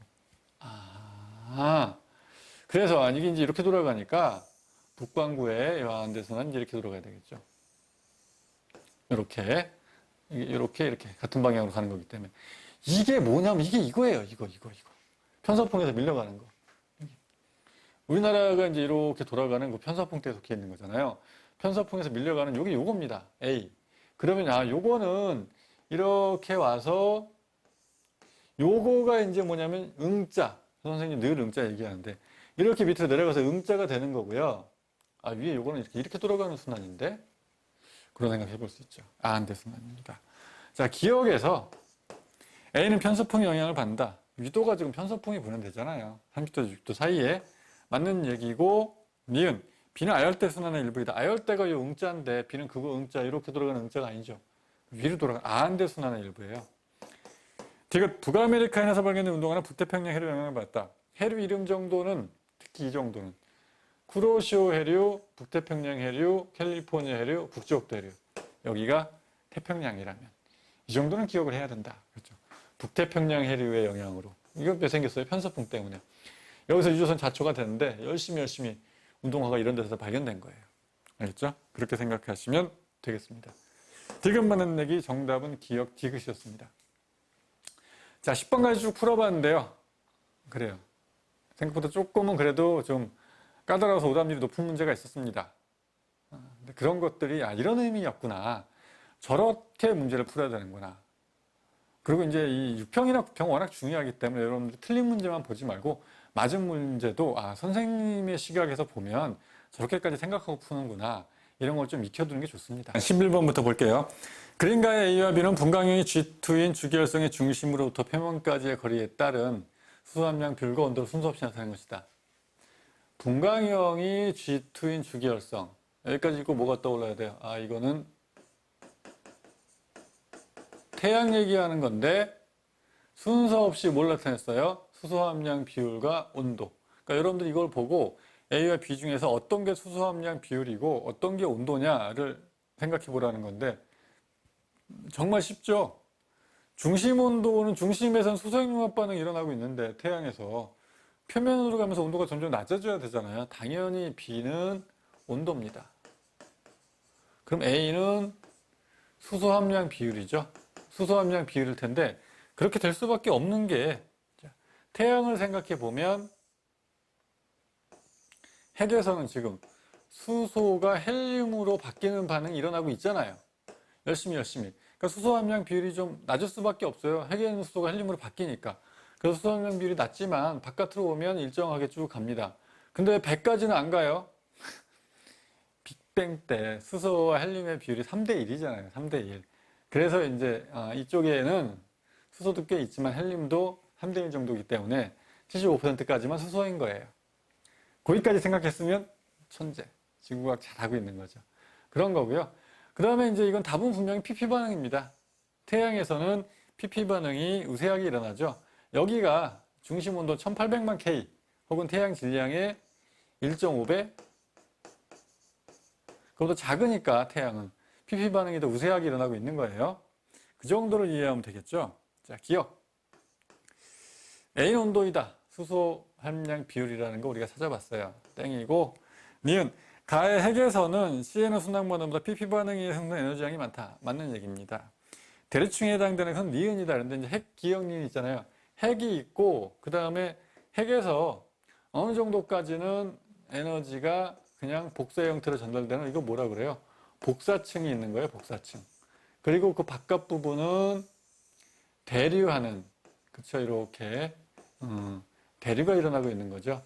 그래서 이게 이제 이렇게 돌아가니까 북반구에 아흔대순환이 이렇게 돌아가야 되겠죠. 이렇게 같은 방향으로 가는 거기 때문에. 이게 뭐냐면 이게 이거예요. 이거. 편서풍에서 밀려가는 거. 우리나라가 이제 이렇게 돌아가는 그 편서풍대에 속해 있는 거잖아요. 편서풍에서 밀려가는 요게 요겁니다. A. 그러면 요거는 이렇게 와서 요거가 이제 뭐냐면 응자. 선생님 늘 응자 얘기하는데 이렇게 밑으로 내려가서 응자가 되는 거고요. 위에 요거는 이렇게 돌아가는 순환인데 그런 생각 해볼 수 있죠. 아흔대순환입니다. 자, 기억에서 A는 편서풍의 영향을 받는다. 위도가 지금 편서풍이 분해되잖아요. 30도, 60도 사이에. 맞는 얘기고, 니은. B는 아열대 순환의 일부이다. 아열대가 요 응자인데, B는 그거 응자, 이렇게 돌아가는 응자가 아니죠. 위로 돌아가는 아흔대 순환의 일부예요. 디귿. 북아메리카인에서 발견된 운동화는 북태평양 해류 영향을 받았다. 해류 이름 정도는, 특히 이 정도는. 쿠로시오 해류, 북태평양 해류, 캘리포니아 해류, 북지옥도 해류. 여기가 태평양이라면. 이 정도는 기억을 해야 된다. 그렇죠. 북태평양 해류의 영향으로. 이거 왜 생겼어요? 편서풍 때문에. 여기서 유조선 자초가 되는데 열심히 운동화가 이런 데서 발견된 거예요. 알겠죠? 그렇게 생각하시면 되겠습니다. 디귿 맞는 내기 정답은 기억 디귿이었습니다. 자, 10번까지 쭉 풀어봤는데요. 그래요. 생각보다 조금은 그래도 좀 까다로워서 오답률이 높은 문제가 있었습니다. 근데 그런 것들이 이런 의미였구나. 저렇게 문제를 풀어야 되는구나. 그리고 이제 이 6평이나 9평 워낙 중요하기 때문에 여러분들 틀린 문제만 보지 말고 맞은 문제도 선생님의 시각에서 보면 저렇게까지 생각하고 푸는구나. 이런 걸 좀 익혀두는 게 좋습니다. 11번부터 볼게요. 그림가의 A와 B는 분광형이 G2인 주기혈성의 중심으로부터 표면까지의 거리에 따른 수소 함량 비율과 온도를 순서 없이 나타낸 것이다. 분광형이 G2인 주기혈성. 여기까지 읽고 뭐가 떠올라야 돼요? 아, 이거는 태양 얘기하는 건데 순서 없이 뭘 나타냈어요? 수소 함량 비율과 온도. 그러니까 여러분들 이걸 보고 A와 B 중에서 어떤 게 수소 함량 비율이고 어떤 게 온도냐를 생각해 보라는 건데 정말 쉽죠? 중심 온도는 중심에선 수소융합 반응이 일어나고 있는데 태양에서 표면으로 가면서 온도가 점점 낮아져야 되잖아요. 당연히 B는 온도입니다. 그럼 A는 수소 함량 비율이죠. 수소 함량 비율일 텐데 그렇게 될 수밖에 없는 게 태양을 생각해 보면 핵에서는 지금 수소가 헬륨으로 바뀌는 반응이 일어나고 있잖아요. 열심히. 그러니까 수소 함량 비율이 좀 낮을 수밖에 없어요. 핵에 있는 수소가 헬륨으로 바뀌니까. 그래서 수소 함량 비율이 낮지만 바깥으로 오면 일정하게 쭉 갑니다. 근데 100까지는 안 가요. 빅뱅 때 수소와 헬륨의 비율이 3대 1이잖아요. 3대 1. 그래서 이제 이쪽에는 수소도 꽤 있지만 헬륨도 3대 1 정도이기 때문에 75%까지만 수소인 거예요. 거기까지 생각했으면 천재, 지구과학 잘하고 있는 거죠. 그런 거고요. 그 다음에 이제 이건 답은 분명히 PP 반응입니다. 태양에서는 PP 반응이 우세하게 일어나죠. 여기가 중심 온도 1800만 K 혹은 태양 질량의 1.5배? 그것보다 작으니까 태양은 PP 반응이 더 우세하게 일어나고 있는 거예요. 그 정도를 이해하면 되겠죠. 자, 기억. A는 온도이다. 수소 함량 비율이라는 거 우리가 찾아봤어요. 땡이고, 니은. 가의 핵에서는 CNO 순환 반응보다 PP 반응이 생성 에너지량이 많다. 맞는 얘기입니다. 대류층에 해당되는 것은 니은이다. 그런데 이제 핵 기억 니은 있잖아요. 핵이 있고, 그 다음에 핵에서 어느 정도까지는 에너지가 그냥 복사 형태로 전달되는 이거 뭐라 그래요? 복사층이 있는 거예요. 복사층. 그리고 그 바깥 부분은 대류하는, 그쵸, 이렇게 대류가 일어나고 있는 거죠.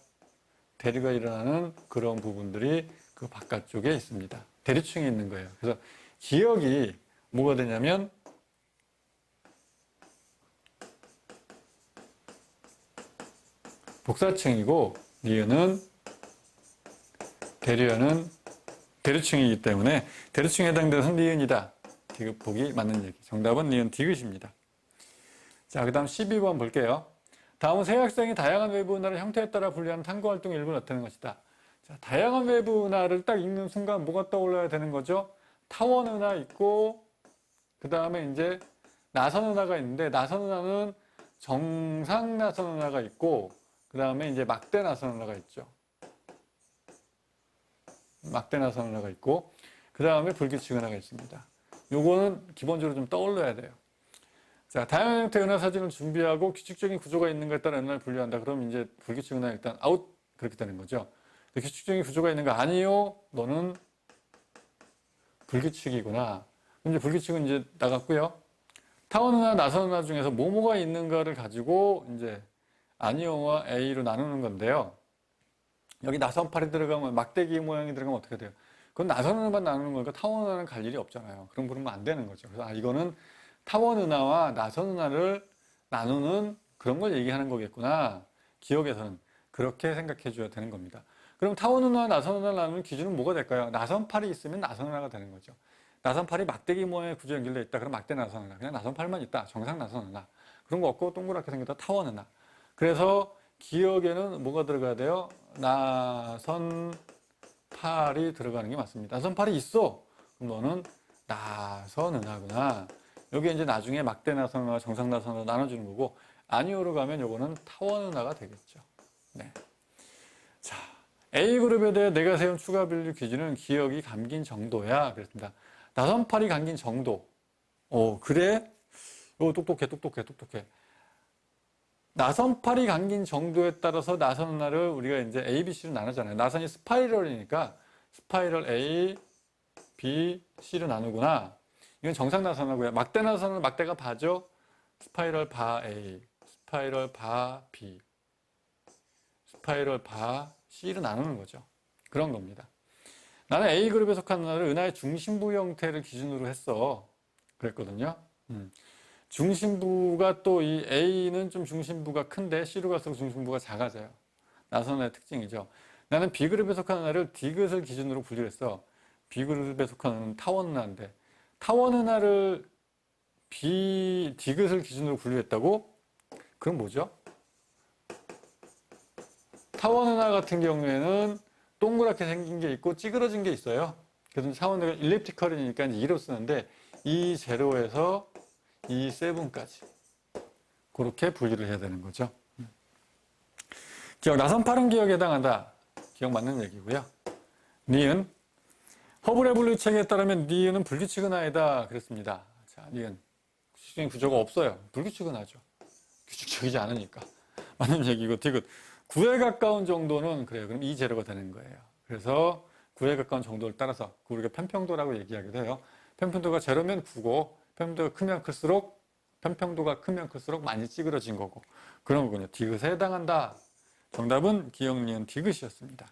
대류가 일어나는 그런 부분들이 그 바깥쪽에 있습니다. 대류층이 있는 거예요. 그래서 기억이 뭐가 되냐면 복사층이고 니은은 대류하는 대류층이기 때문에 대류층에 해당되는 니은이다. 디귿 보기 맞는 얘기. 정답은 니은 디귿입니다. 자, 그 다음 12번 볼게요. 다음은 새 학생이 다양한 외부 은하를 형태에 따라 분류하는 탐구 활동의 일부를 나타내는 것이다. 자, 다양한 외부 은하를 딱 읽는 순간 뭐가 떠올라야 되는 거죠? 타원 은하 있고, 그 다음에 이제 나선 은하가 있는데, 나선 은하는 정상 나선 은하가 있고, 그 다음에 이제 막대 나선 은하가 있죠. 막대 나선 은하가 있고, 그 다음에 불규칙 은하가 있습니다. 요거는 기본적으로 좀 떠올려야 돼요. 자, 다양한 형태의 은하 사진을 준비하고 규칙적인 구조가 있는 것에 따라 은하를 분류한다. 그럼 이제 불규칙 은하 일단 아웃 그렇게 되는 거죠. 규칙적인 구조가 있는 거 아니요? 너는 불규칙이구나. 그럼 이제 불규칙은 이제 나갔고요. 타원 은하, 나선 은하 중에서 뭐뭐가 있는가를 가지고 이제 아니오와 A로 나누는 건데요. 여기 나선팔이 들어가면 막대기 모양이 들어가면 어떻게 돼요? 그건 나선 은하만 나누는 거니까 타원 은하는 갈 일이 없잖아요. 그럼 그러면 안 되는 거죠. 그래서 이거는 타원 은하와 나선 은하를 나누는 그런 걸 얘기하는 거겠구나. 기억에서는 그렇게 생각해 줘야 되는 겁니다. 그럼 타원 은하와 나선 은하를 나누는 기준은 뭐가 될까요? 나선팔이 있으면 나선 은하가 되는 거죠. 나선팔이 막대기 모양의 구조에 연결되어 있다. 그럼 막대 나선 은하. 그냥 나선팔만 있다. 정상 나선 은하. 그런 거 없고 동그랗게 생겼다. 타원 은하. 그래서 기억에는 뭐가 들어가야 돼요? 나선팔이 들어가는 게 맞습니다. 나선팔이 있어. 그럼 너는 나선 은하구나. 여기 이제 나중에 막대 나선과 정상 나선으로 나눠주는 거고, 아니오로 가면 요거는 타원 은하가 되겠죠. 네. 자, A그룹에 대해 내가 세운 추가 분류 기준은 기억이 감긴 정도야. 그랬습니다. 나선팔이 감긴 정도. 그래? 똑똑해. 나선팔이 감긴 정도에 따라서 나선 은하를 우리가 이제 A, B, C로 나누잖아요. 나선이 스파이럴이니까 스파이럴 A, B, C로 나누구나. 이건 정상 나선하고요. 막대 나선은 막대가 바죠. 스파이럴 바 A, 스파이럴 바 B, 스파이럴 바 C로 나누는 거죠. 그런 겁니다. 나는 A그룹에 속한 은하를 은하의 중심부 형태를 기준으로 했어. 그랬거든요. 중심부가 또 이 A는 좀 중심부가 큰데 C로 갈수록 중심부가 작아져요. 나선의 특징이죠. 나는 B그룹에 속한 은하를 D그룹을 기준으로 분류했어. B그룹에 속한 은하는 타원 은하인데 타원 은하를 D그룹을 기준으로 분류했다고? 그럼 뭐죠? 타원 은하 같은 경우에는 동그랗게 생긴 게 있고 찌그러진 게 있어요. 그래서 타원 은하가 일립티컬이니까 이제 2로 쓰는데 E0에서 E7까지 그렇게 분류를 해야 되는 거죠. 기억, 나선팔은 기억에 해당한다. 기억 맞는 얘기고요. 니은, 허블의 분류책에 따르면 니은은 불규칙 은하이다 그랬습니다. 자, 니은 규칙적인 구조가 없어요. 불규칙 은하죠. 규칙적이지 않으니까. 맞는 얘기고, 디귿, 9에 가까운 정도는 그래요. 그럼 E0가 되는 거예요. 그래서 9에 가까운 정도를 따라서 우리가 편평도라고 얘기하기도 해요. 편평도가 0면 9고 편평도가 크면 클수록 많이 찌그러진 거고 그런 거군요. 디귿에 해당한다. 정답은 기억, 니은, 디귿이었습니다.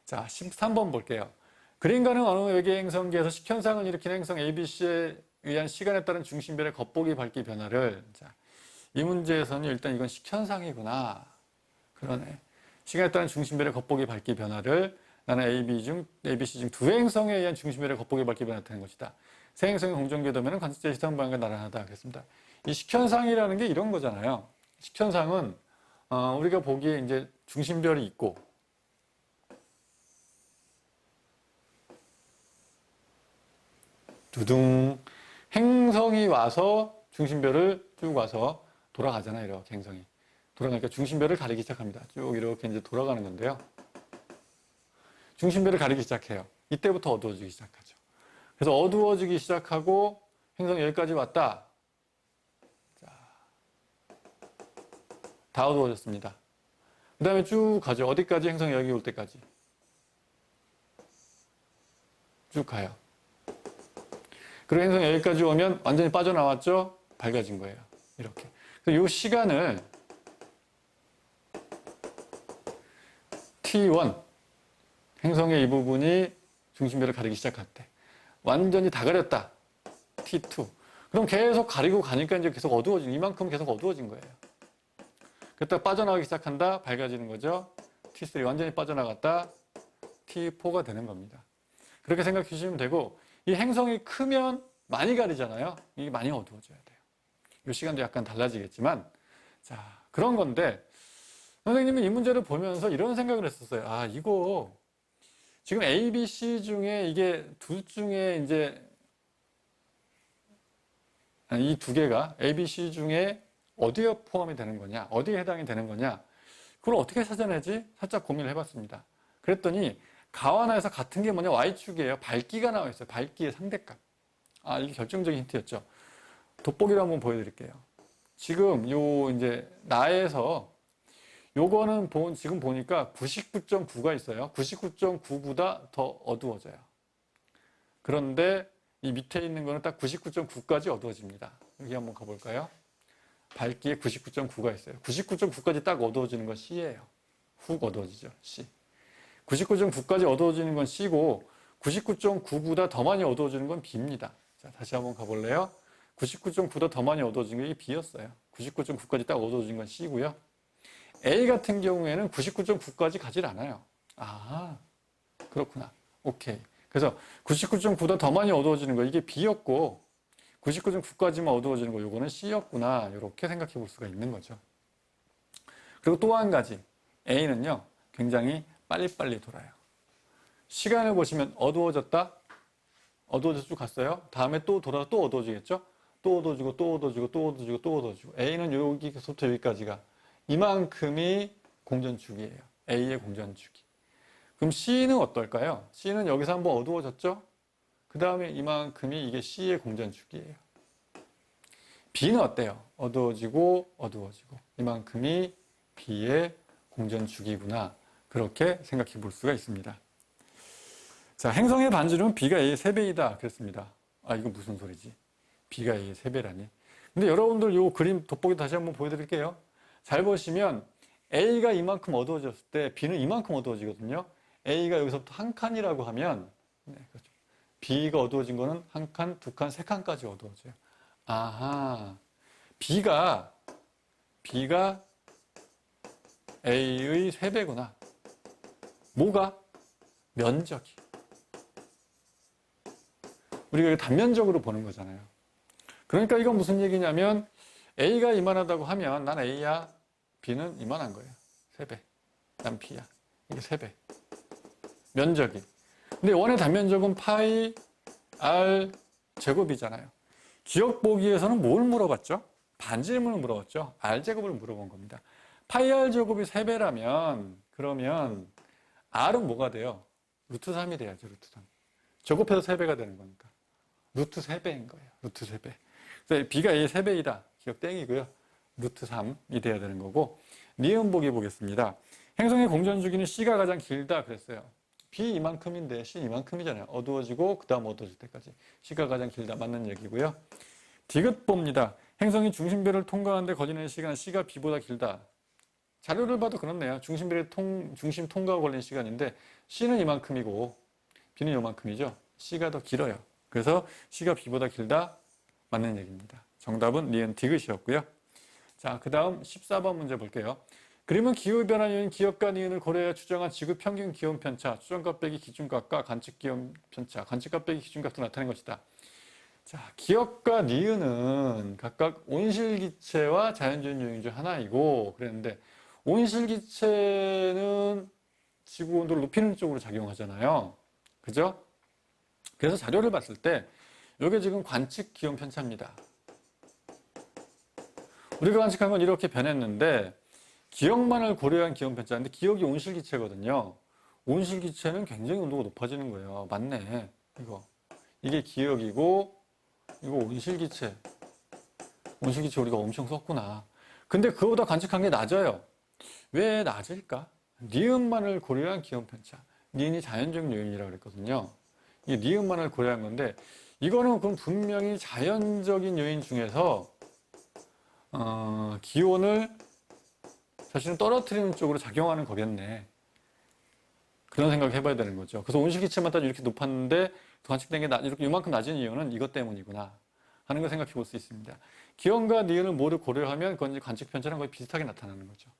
자, 13번 볼게요. 그림가는 어느 외계 행성계에서 식현상을 일으키는 행성 ABC에 의한 시간에 따른 중심별의 겉보기 밝기 변화를, 자, 이 문제에서는 일단 이건 식현상이구나. 그러네. 시간에 따른 중심별의 겉보기 밝기 변화를 나는 ABC 중 두 행성에 의한 중심별의 겉보기 밝기 변화가 되는 것이다. 세 행성의 공전궤도면은 관측자의 시선 방향과 나란하다. 그랬습니다. 이 식현상이라는 게 이런 거잖아요. 식현상은 우리가 보기에 이제 중심별이 있고 두둥 행성이 와서 중심별을 쭉 와서 돌아가잖아요. 이렇게 행성이 돌아가니까 중심별을 가리기 시작합니다. 쭉 이렇게 이제 돌아가는 건데요. 중심별을 가리기 시작해요. 이때부터 어두워지기 시작하죠. 그래서 어두워지기 시작하고 행성이 여기까지 왔다. 자, 다 어두워졌습니다. 그 다음에 쭉 가죠. 어디까지? 행성이 여기 올 때까지. 쭉 가요. 그리고 행성이 여기까지 오면 완전히 빠져나왔죠? 밝아진 거예요. 이렇게. 그래서 이 시간을 T1, 행성의 이 부분이 중심별을 가리기 시작할 때. 완전히 다 가렸다. T2. 그럼 계속 가리고 가니까 이제 계속 어두워진, 이만큼 계속 어두워진 거예요. 그랬다가 빠져나가기 시작한다. 밝아지는 거죠. T3 완전히 빠져나갔다. T4가 되는 겁니다. 그렇게 생각해 주시면 되고, 이 행성이 크면 많이 가리잖아요. 이게 많이 어두워져야 돼요. 이 시간도 약간 달라지겠지만, 자, 그런 건데, 선생님은 이 문제를 보면서 이런 생각을 했었어요. 아, 이거, 지금 A, B, C 중에 이게 둘 중에 이제, 이 두 개가 A, B, C 중에 어디에 포함이 되는 거냐, 어디에 해당이 되는 거냐, 그걸 어떻게 찾아내지? 살짝 고민을 해봤습니다. 그랬더니, 가완화에서 같은 게 뭐냐, Y축이에요. 밝기가 나와 있어요. 밝기의 상대값. 아, 이게 결정적인 힌트였죠. 돋보기로 한번 보여드릴게요. 지금 요 이제 나에서 요거는 지금 보니까 99.9가 있어요. 99.9보다 더 어두워져요. 그런데 이 밑에 있는 거는 딱 99.9까지 어두워집니다. 여기 한번 가볼까요? 밝기에 99.9가 있어요. 99.9까지 딱 어두워지는 건 C예요. 훅 어두워지죠. C. 99.9까지 어두워지는 건 C고 99.9보다 더 많이 어두워지는 건 B입니다. 자, 다시 한번 가볼래요? 99.9보다 더 많이 어두워진 게 B였어요. 99.9까지 딱 어두워진 건 C고요. A 같은 경우에는 99.9까지 가질 않아요. 아, 그렇구나. 오케이. 그래서 99.9보다 더 많이 어두워지는 거 이게 B였고 99.9까지만 어두워지는 거 요거는 C였구나. 이렇게 생각해 볼 수가 있는 거죠. 그리고 또 한 가지. A는요. 굉장히 빨리빨리 돌아요. 시간을 보시면 어두워졌다. 어두워져서 쭉 갔어요. 다음에 또 돌아서 또 어두워지겠죠. 또 어두워지고 또 어두워지고 또 어두워지고 또 어두워지고. A는 여기서부터 여기까지가 이만큼이 공전축이에요. A의 공전축이. 그럼 C는 어떨까요? C는 여기서 한번 어두워졌죠? 그 다음에 이만큼이 이게 C의 공전축이에요. B는 어때요? 어두워지고 어두워지고 이만큼이 B의 공전축이구나. 그렇게 생각해 볼 수가 있습니다. 자, 행성의 반지름은 B가 A의 3배이다. 그랬습니다. 아, 이거 무슨 소리지? B가 A의 3배라니. 근데 여러분들 이 그림 돋보기 다시 한번 보여드릴게요. 잘 보시면 A가 이만큼 어두워졌을 때 B는 이만큼 어두워지거든요. A가 여기서부터 한 칸이라고 하면, 네, 그렇죠. B가 어두워진 거는 한 칸, 두 칸, 세 칸까지 어두워져요. 아하. B가 A의 3배구나. 뭐가? 면적이. 우리가 단면적으로 보는 거잖아요. 그러니까 이건 무슨 얘기냐면 A가 이만하다고 하면 난 A야, B는 이만한 거예요. 3배. 난 B야. 이게 3배. 면적이. 근데 원의 단면적은 파이 R 제곱이잖아요. 기억 보기에서는 뭘 물어봤죠? 반지름을 물어봤죠. R 제곱을 물어본 겁니다. 파이 R 제곱이 3배라면 그러면 R은 뭐가 돼요? 루트 3이 돼야죠. 루트 3. 제곱해서 3배가 되는 거니까. 루트 3배인 거예요. 루트 3배. 그래서 B가 A의 3배이다. 기억 땡이고요. 루트 3이 돼야 되는 거고. 니은 보기 보겠습니다. 행성의 공전 주기는 C가 가장 길다 그랬어요. B 이만큼인데 C 이만큼이잖아요. 어두워지고 그 다음 어두워질 때까지. C가 가장 길다. 맞는 얘기고요. 디귿 봅니다. 행성이 중심배를 통과하는데 걸리는 시간 C가 B보다 길다. 자료를 봐도 그렇네요. 중심 통과가 걸리는 시간인데 C는 이만큼이고 B는 이만큼이죠. C가 더 길어요. 그래서 C가 B보다 길다. 맞는 얘기입니다. 정답은 니은 디귿이었고요. 자, 그 다음 14번 문제 볼게요. 그림은 기후변화 요인 기억과 니은을 고려해 추정한 지구 평균 기온 편차, 추정값 빼기 기준값과 관측 기온 편차, 관측값 빼기 기준값도 나타낸 것이다. 자, 기억과 니은은 각각 온실기체와 자연적인 요인 중 하나이고 그랬는데 온실기체는 지구 온도를 높이는 쪽으로 작용하잖아요. 그죠? 그래서 자료를 봤을 때 이게 지금 관측 기온 편차입니다. 우리가 관측한 건 이렇게 변했는데 기억만을 고려한 기온 편차인데 기억이 온실기체거든요. 온실기체는 굉장히 온도가 높아지는 거예요. 맞네. 이게 기억이고 이거 온실기체. 온실기체 우리가 엄청 썼구나. 근데 그거보다 관측한 게 낮아요. 왜 낮을까? 니은만을 고려한 기온 편차. 니은이 자연적 요인이라고 그랬거든요. 이게 니은만을 고려한 건데 이거는 그럼 분명히 자연적인 요인 중에서 기온을 사실은 떨어뜨리는 쪽으로 작용하는 거겠네. 그런 생각을 해봐야 되는 거죠. 그래서 온실기체만 따지면 이렇게 높았는데 관측된 게 이렇게 이만큼 낮은 이유는 이것 때문이구나 하는 걸 생각해 볼 수 있습니다. 기온과 니은을 모두 고려하면 그건 이제 관측 편차랑 거의 비슷하게 나타나는 거죠.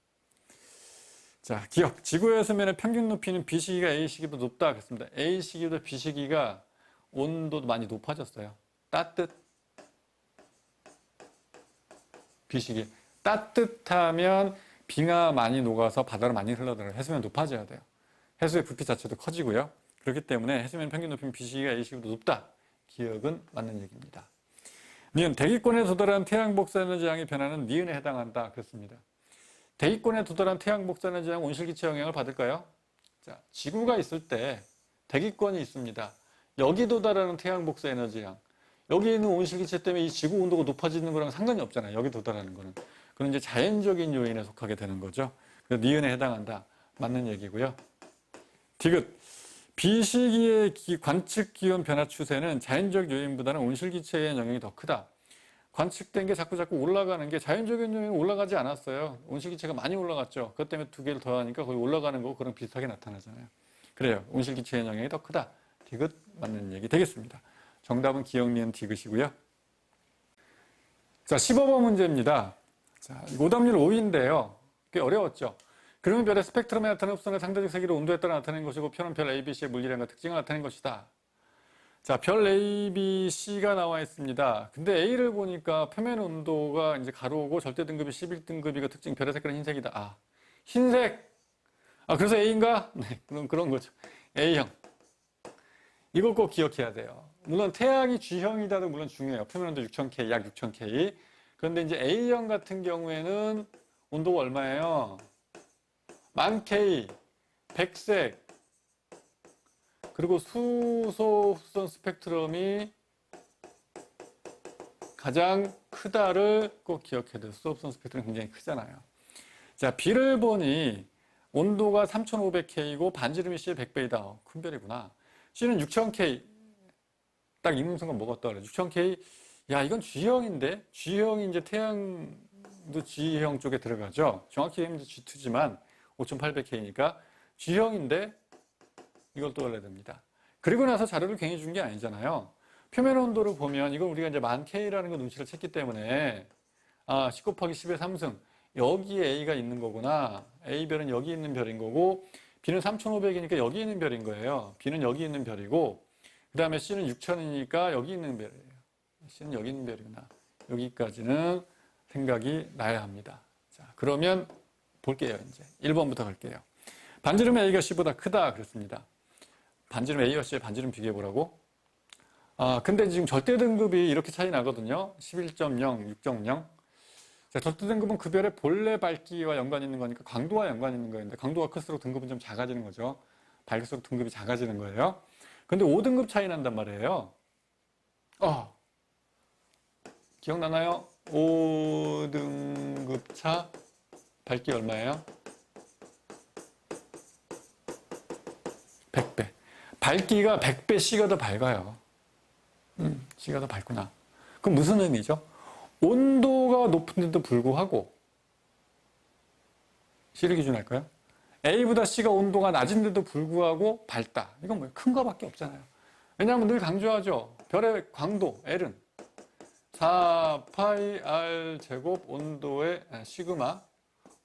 자, 기억. 지구의 수면의 평균 높이는 B 시기가 A 시기보다 높다 그랬습니다. A 시기보다 B 시기가 온도도 많이 높아졌어요. B 시기. 따뜻하면 빙하 많이 녹아서 바다로 많이 흘러들어요. 해수면 높아져야 돼요. 해수의 부피 자체도 커지고요. 그렇기 때문에 해수면 평균 높이는 B 시기가 A 시기보다 높다. 기억은 맞는 얘기입니다. 니은 대기권에 도달한 태양 복사 에너지 양의 변화는 니은에 해당한다. 그렇습니다. 대기권에 도달한 태양 복사 에너지 양 온실기체 영향을 받을까요? 자, 지구가 있을 때 대기권이 있습니다. 여기 도달하는 태양 복사 에너지 양. 여기 있는 온실기체 때문에 이 지구 온도가 높아지는 거랑 상관이 없잖아요. 여기 도달하는 거는. 그건 이제 자연적인 요인에 속하게 되는 거죠. 그래서 니은에 해당한다. 맞는 얘기고요. 디귿. 비시기의 관측 기온 변화 추세는 자연적 요인보다는 온실기체의 영향이 더 크다. 관측된 게 자꾸 올라가는 게 자연적인 요인은 올라가지 않았어요. 온실기체가 많이 올라갔죠. 그것 때문에 두 개를 더하니까 거의 올라가는 거고 그랑 비슷하게 나타나잖아요. 그래요. 온실기체의 영향이 더 크다. 디귿 맞는 얘기 되겠습니다. 정답은 기억, 니은, 디귿이고요. 자, 15번 문제입니다. 자, 오답률 5인데요. 꽤 어려웠죠. 그러면 별의 스펙트럼에 나타나는 흡선의 상대적 세기를 온도에 따라 나타낸 것이고 표는 별 A, B, C의 물리량과 특징을 나타낸 것이다. 자, 별 A, B, C가 나와 있습니다. 근데 A를 보니까 표면 온도가 이제 가로고 절대 등급이 11등급이고 특징 별의 색깔은 흰색이다. 아, 흰색. 아, 그래서 A인가? 네, 그런 거죠. A형. 이걸 꼭 기억해야 돼요. 물론 태양이 G형이다도 물론 중요해요. 표면 온도 6000K, 약 6000K. 그런데 이제 A형 같은 경우에는 온도가 얼마예요? 10,000K, 백색, 그리고 수소 흡선 스펙트럼이 가장 크다를 꼭 기억해야 돼요. 수소 흡선 스펙트럼이 굉장히 크잖아요. 자, B를 보니 온도가 3500K이고 반지름이 C의 100배이다. 큰 별이구나. C는 6000K. 딱 읽는 순간 뭐가 떠오르요? 6000K. 야, 이건 G형인데? G형이 이제 태양도 G형 쪽에 들어가죠. 정확히 얘기하면 G2지만 5800K니까 G형인데 이걸 떠올려야 됩니다. 그리고 나서 자료를 괜히 준 게 아니잖아요. 표면 온도를 보면 이걸 우리가 이제 만 K라는 거 눈치를 챘기 때문에 10 곱하기 10의 3승 여기에 A가 있는 거구나. A별은 여기 있는 별인 거고 B는 3500이니까 여기 있는 별인 거예요. B는 여기 있는 별이고 그 다음에 C는 6000이니까 여기 있는 별이에요. C는 여기 있는 별이구나. 여기까지는 생각이 나야 합니다. 자, 그러면 볼게요. 이제 1번부터 갈게요. 반지름 A가 C보다 크다 그랬습니다. 반지름 A와 C의 반지름 비교해 보라고? 근데 지금 절대 등급이 이렇게 차이 나거든요. 11.0, 6.0. 자, 절대 등급은 그 별의 본래 밝기와 연관이 있는 거니까 강도와 연관이 있는 거였는데 강도가 클수록 등급은 좀 작아지는 거죠. 밝을수록 등급이 작아지는 거예요. 근데 5등급 차이 난단 말이에요. 기억나나요? 5등급 차 밝기 얼마예요? 100배. 밝기가 100배 C가 더 밝아요. C가 더 밝구나. 그럼 무슨 의미죠? 온도가 높은데도 불구하고 C를 기준할까요? A보다 C가 온도가 낮은데도 불구하고 밝다. 이건 뭐예요? 큰 거밖에 없잖아요. 왜냐하면 늘 강조하죠. 별의 광도 L은 4파이 R 제곱 온도의 시그마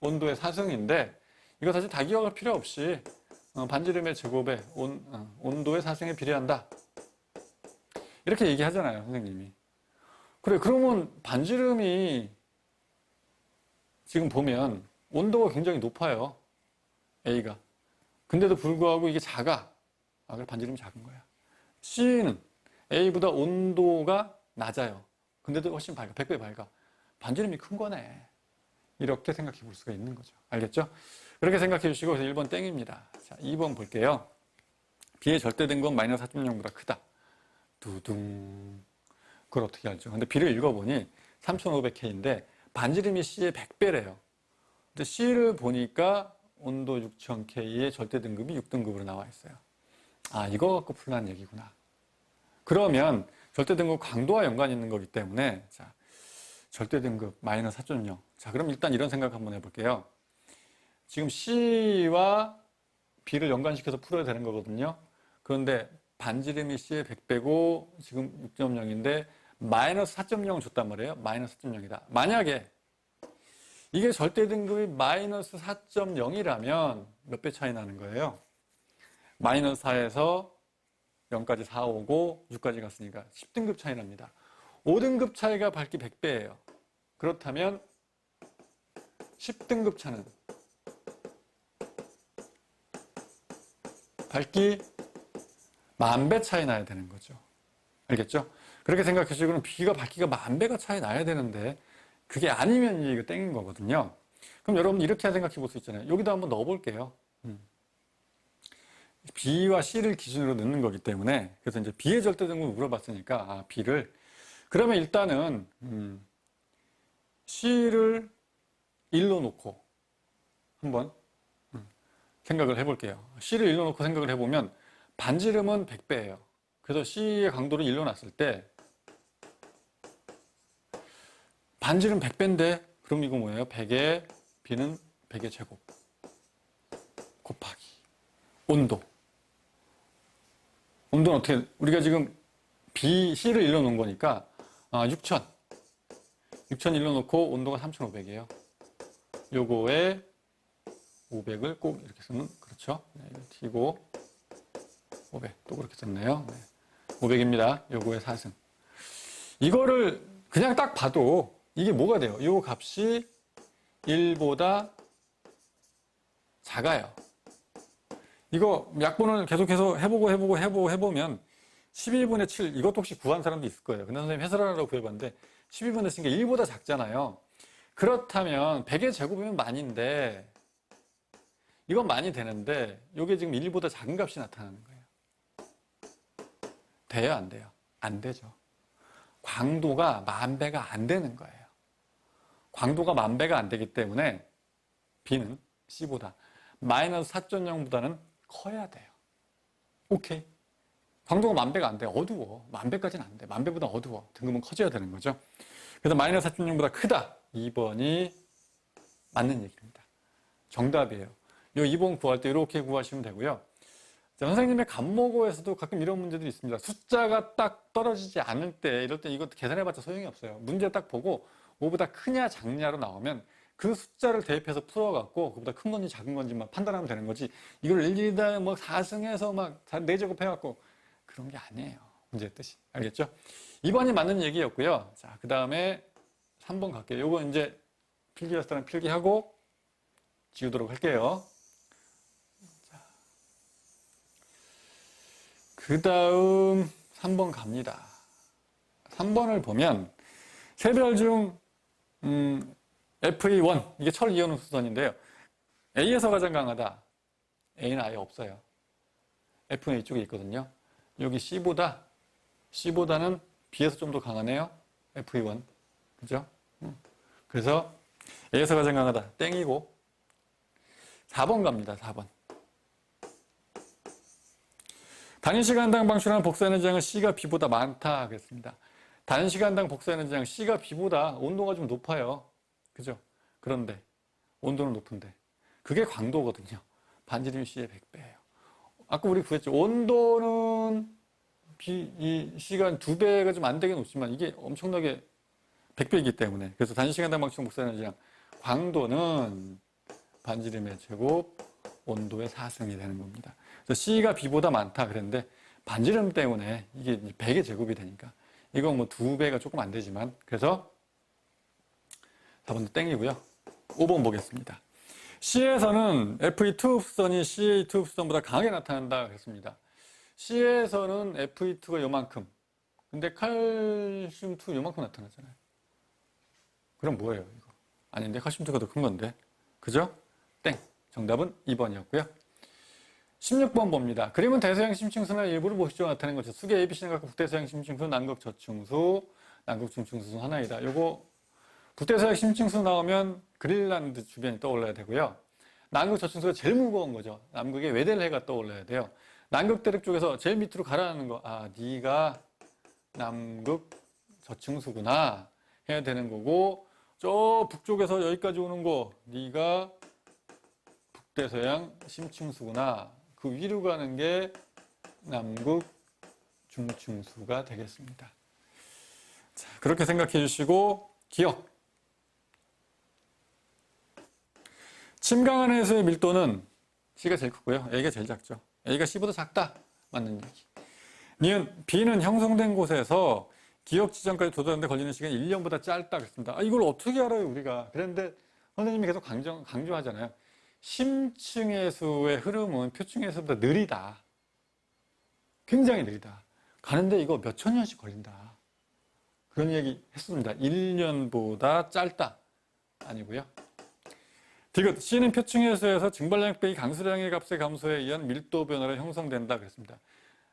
온도의 사승인데 이거 사실 다 기억할 필요 없이 반지름의 제곱에 온도의 사승에 비례한다. 이렇게 얘기하잖아요, 선생님이. 그래, 그러면 반지름이 지금 보면 온도가 굉장히 높아요. A가. 근데도 불구하고 이게 작아. 그래, 반지름이 작은 거야. C는 A보다 온도가 낮아요. 근데도 훨씬 밝아. 100배 밝아. 반지름이 큰 거네. 이렇게 생각해 볼 수가 있는 거죠. 알겠죠? 그렇게 생각해 주시고, 그래서 1번 땡입니다. 자, 2번 볼게요. B의 절대된 건 마이너스 4.0보다 크다. 두둥. 그걸 어떻게 알죠? 근데 B를 읽어보니 3500K인데 반지름이 C의 100배래요. 근데 C를 보니까 온도 6000K의 절대 등급이 6등급으로 나와 있어요. 이거 갖고 풀라는 얘기구나. 그러면 절대 등급 강도와 연관이 있는 거기 때문에 자, 절대 등급 마이너스 4.0. 자, 그럼 일단 이런 생각 한번 해볼게요. 지금 C와 B를 연관시켜서 풀어야 되는 거거든요. 그런데 반지름이 C의 100배고 지금 6.0인데 마이너스 4.0 줬단 말이에요. 마이너스 4.0이다. 만약에 이게 절대 등급이 마이너스 4.0이라면 몇 배 차이 나는 거예요? 마이너스 4에서 0까지 4 오고 6까지 갔으니까 10등급 차이 납니다. 5등급 차이가 밝기 100배예요. 그렇다면 10등급 차는 밝기 10,000배 차이 나야 되는 거죠. 알겠죠? 그렇게 생각해 주시고 B가 밝기가 10,000배가 차이 나야 되는데 그게 아니면 이거 땡인 거거든요. 그럼 여러분 이렇게 생각해 볼 수 있잖아요. 여기다 한번 넣어 볼게요. B와 C를 기준으로 넣는 거기 때문에 그래서 이제 B의 절대 등급을 물어봤으니까 B를 그러면 일단은 C를 1로 놓고 한번 생각을 해볼게요. C를 1로 놓고 생각을 해보면 반지름은 100배예요. 그래서 C의 강도를 1로 놨을 때 반지름 100배인데 그럼 이거 뭐예요? 100의 B는 100의 제곱 곱하기 온도. 온도는 어떻게 우리가 지금 C를 1로 놓은 거니까 6000 1로 놓고 온도가 3500이에요. 요거에 500을 꼭 이렇게 쓰면 그렇죠. 네, T고 500 또 그렇게 썼네요. 네. 500입니다. 요거의 4승. 이거를 그냥 딱 봐도 이게 뭐가 돼요? 요 값이 1보다 작아요. 이거 약분을 계속해서 해보면 12분의 7 이것도 혹시 구한 사람도 있을 거예요. 근데 선생님 해설하라고 구해봤는데 12분의 7이 1보다 작잖아요. 그렇다면 100의 제곱이면 만인데 이건 많이 되는데 이게 지금 1보다 작은 값이 나타나는 거예요. 돼요? 안 돼요? 안 되죠. 광도가 10,000배가 안 되는 거예요. 광도가 10,000배가 안 되기 때문에 B는 C보다 마이너스 4.0보다는 커야 돼요. 오케이. 광도가 10,000배가 안 돼. 어두워. 10,000배까지는 안 돼. 10,000배보다 어두워. 등급은 커져야 되는 거죠. 그래서 마이너스 4.0보다 크다. 2번이 맞는 얘기입니다. 정답이에요. 이 2번 구할 때 이렇게 구하시면 되고요. 자, 선생님의 간모고에서도 가끔 이런 문제들이 있습니다. 숫자가 딱 떨어지지 않을 때, 이럴 때 이것도 계산해봤자 소용이 없어요. 문제 딱 보고 5보다 크냐 작냐로 나오면 그 숫자를 대입해서 풀어갖고 그보다 큰 건지 작은 건지만 판단하면 되는 거지. 이걸 일일이 다 뭐 4승해서 막 4제곱 해갖고 그런 게 아니에요. 문제의 뜻이. 알겠죠? 2번이 맞는 얘기였고요. 자, 그 다음에 3번 갈게요. 요거 이제 필기할 사람 필기하고 지우도록 할게요. 그 다음 3번 갑니다. 3번을 보면 세별 중 FE1 이게 철 이온 수선인데요. A에서 가장 강하다. A는 아예 없어요. F는 이쪽에 있거든요. 여기 C보다는 B에서 좀 더 강하네요. FE1 그죠? 그래서 A에서 가장 강하다. 땡이고 4번 갑니다. 4번. 단위시간당 방출하는 복사에너지량은 C가 B보다 많다 하겠습니다. 단시간당 복사에너지량 C가 B보다 온도가 좀 높아요. 그죠? 그런데 온도는 높은데 그게 광도거든요. 반지름이 C의 100배예요. 아까 우리 구했죠. 온도는 이 C가 2배가 좀 안 되게 높지만 이게 엄청나게 100배이기 때문에 그래서 단시간당 방출 복사에너지량 광도는 반지름의 제곱 온도의 4승이 되는 겁니다. 그래서 C가 B보다 많다 그랬는데 반지름 때문에 이게 100의 제곱이 되니까 이건 뭐 2배가 조금 안 되지만 그래서 4번도 땡이고요. 5번 보겠습니다. C에서는 Fe2 흡수선이 CA2 흡수선보다 강하게 나타난다 그랬습니다. C에서는 Fe2가 요만큼 근데 칼슘2 요만큼 나타나잖아요. 그럼 뭐예요 이거? 아닌데 칼슘2가 더 큰 건데 그죠? 땡. 정답은 2번이었고요. 16번 봅니다. 그림은 대서양 심층수나 일부를 보시죠. 나타낸 것이죠. 수계 ABC는 각각 북대서양 심층수, 남극 저층수, 남극 중층수 중 하나이다. 요거 북대서양 심층수 나오면 그린란드 주변이 떠올라야 되고요. 남극 저층수가 제일 무거운 거죠. 남극의 웨델해가 떠올라야 돼요. 남극 대륙 쪽에서 제일 밑으로 가라앉는 거. 아, 네가 남극 저층수구나 해야 되는 거고 저 북쪽에서 여기까지 오는 거 네가 북대서양 심층수구나. 그 위로 가는 게 남극 중층수가 되겠습니다. 자, 그렇게 생각해 주시고 기억. 침강한 해수의 밀도는 C가 제일 크고요. A가 제일 작죠. A가 C보다 작다. 맞는 얘기. 니은 B는 형성된 곳에서 기억 지점까지 도달하는데 걸리는 시간이 1년보다 짧다 그랬습니다. 아, 이걸 어떻게 알아요 우리가. 그런데 선생님이 계속 강조하잖아요. 심층해수의 흐름은 표층해수보다 느리다. 굉장히 느리다. 가는데 이거 몇천 년씩 걸린다. 그런 얘기 했습니다. 1년보다 짧다. 아니고요. 디귿, C는 표층해수에서 증발량 빼기 강수량의 값의 감소에 의한 밀도 변화로 형성된다 그랬습니다.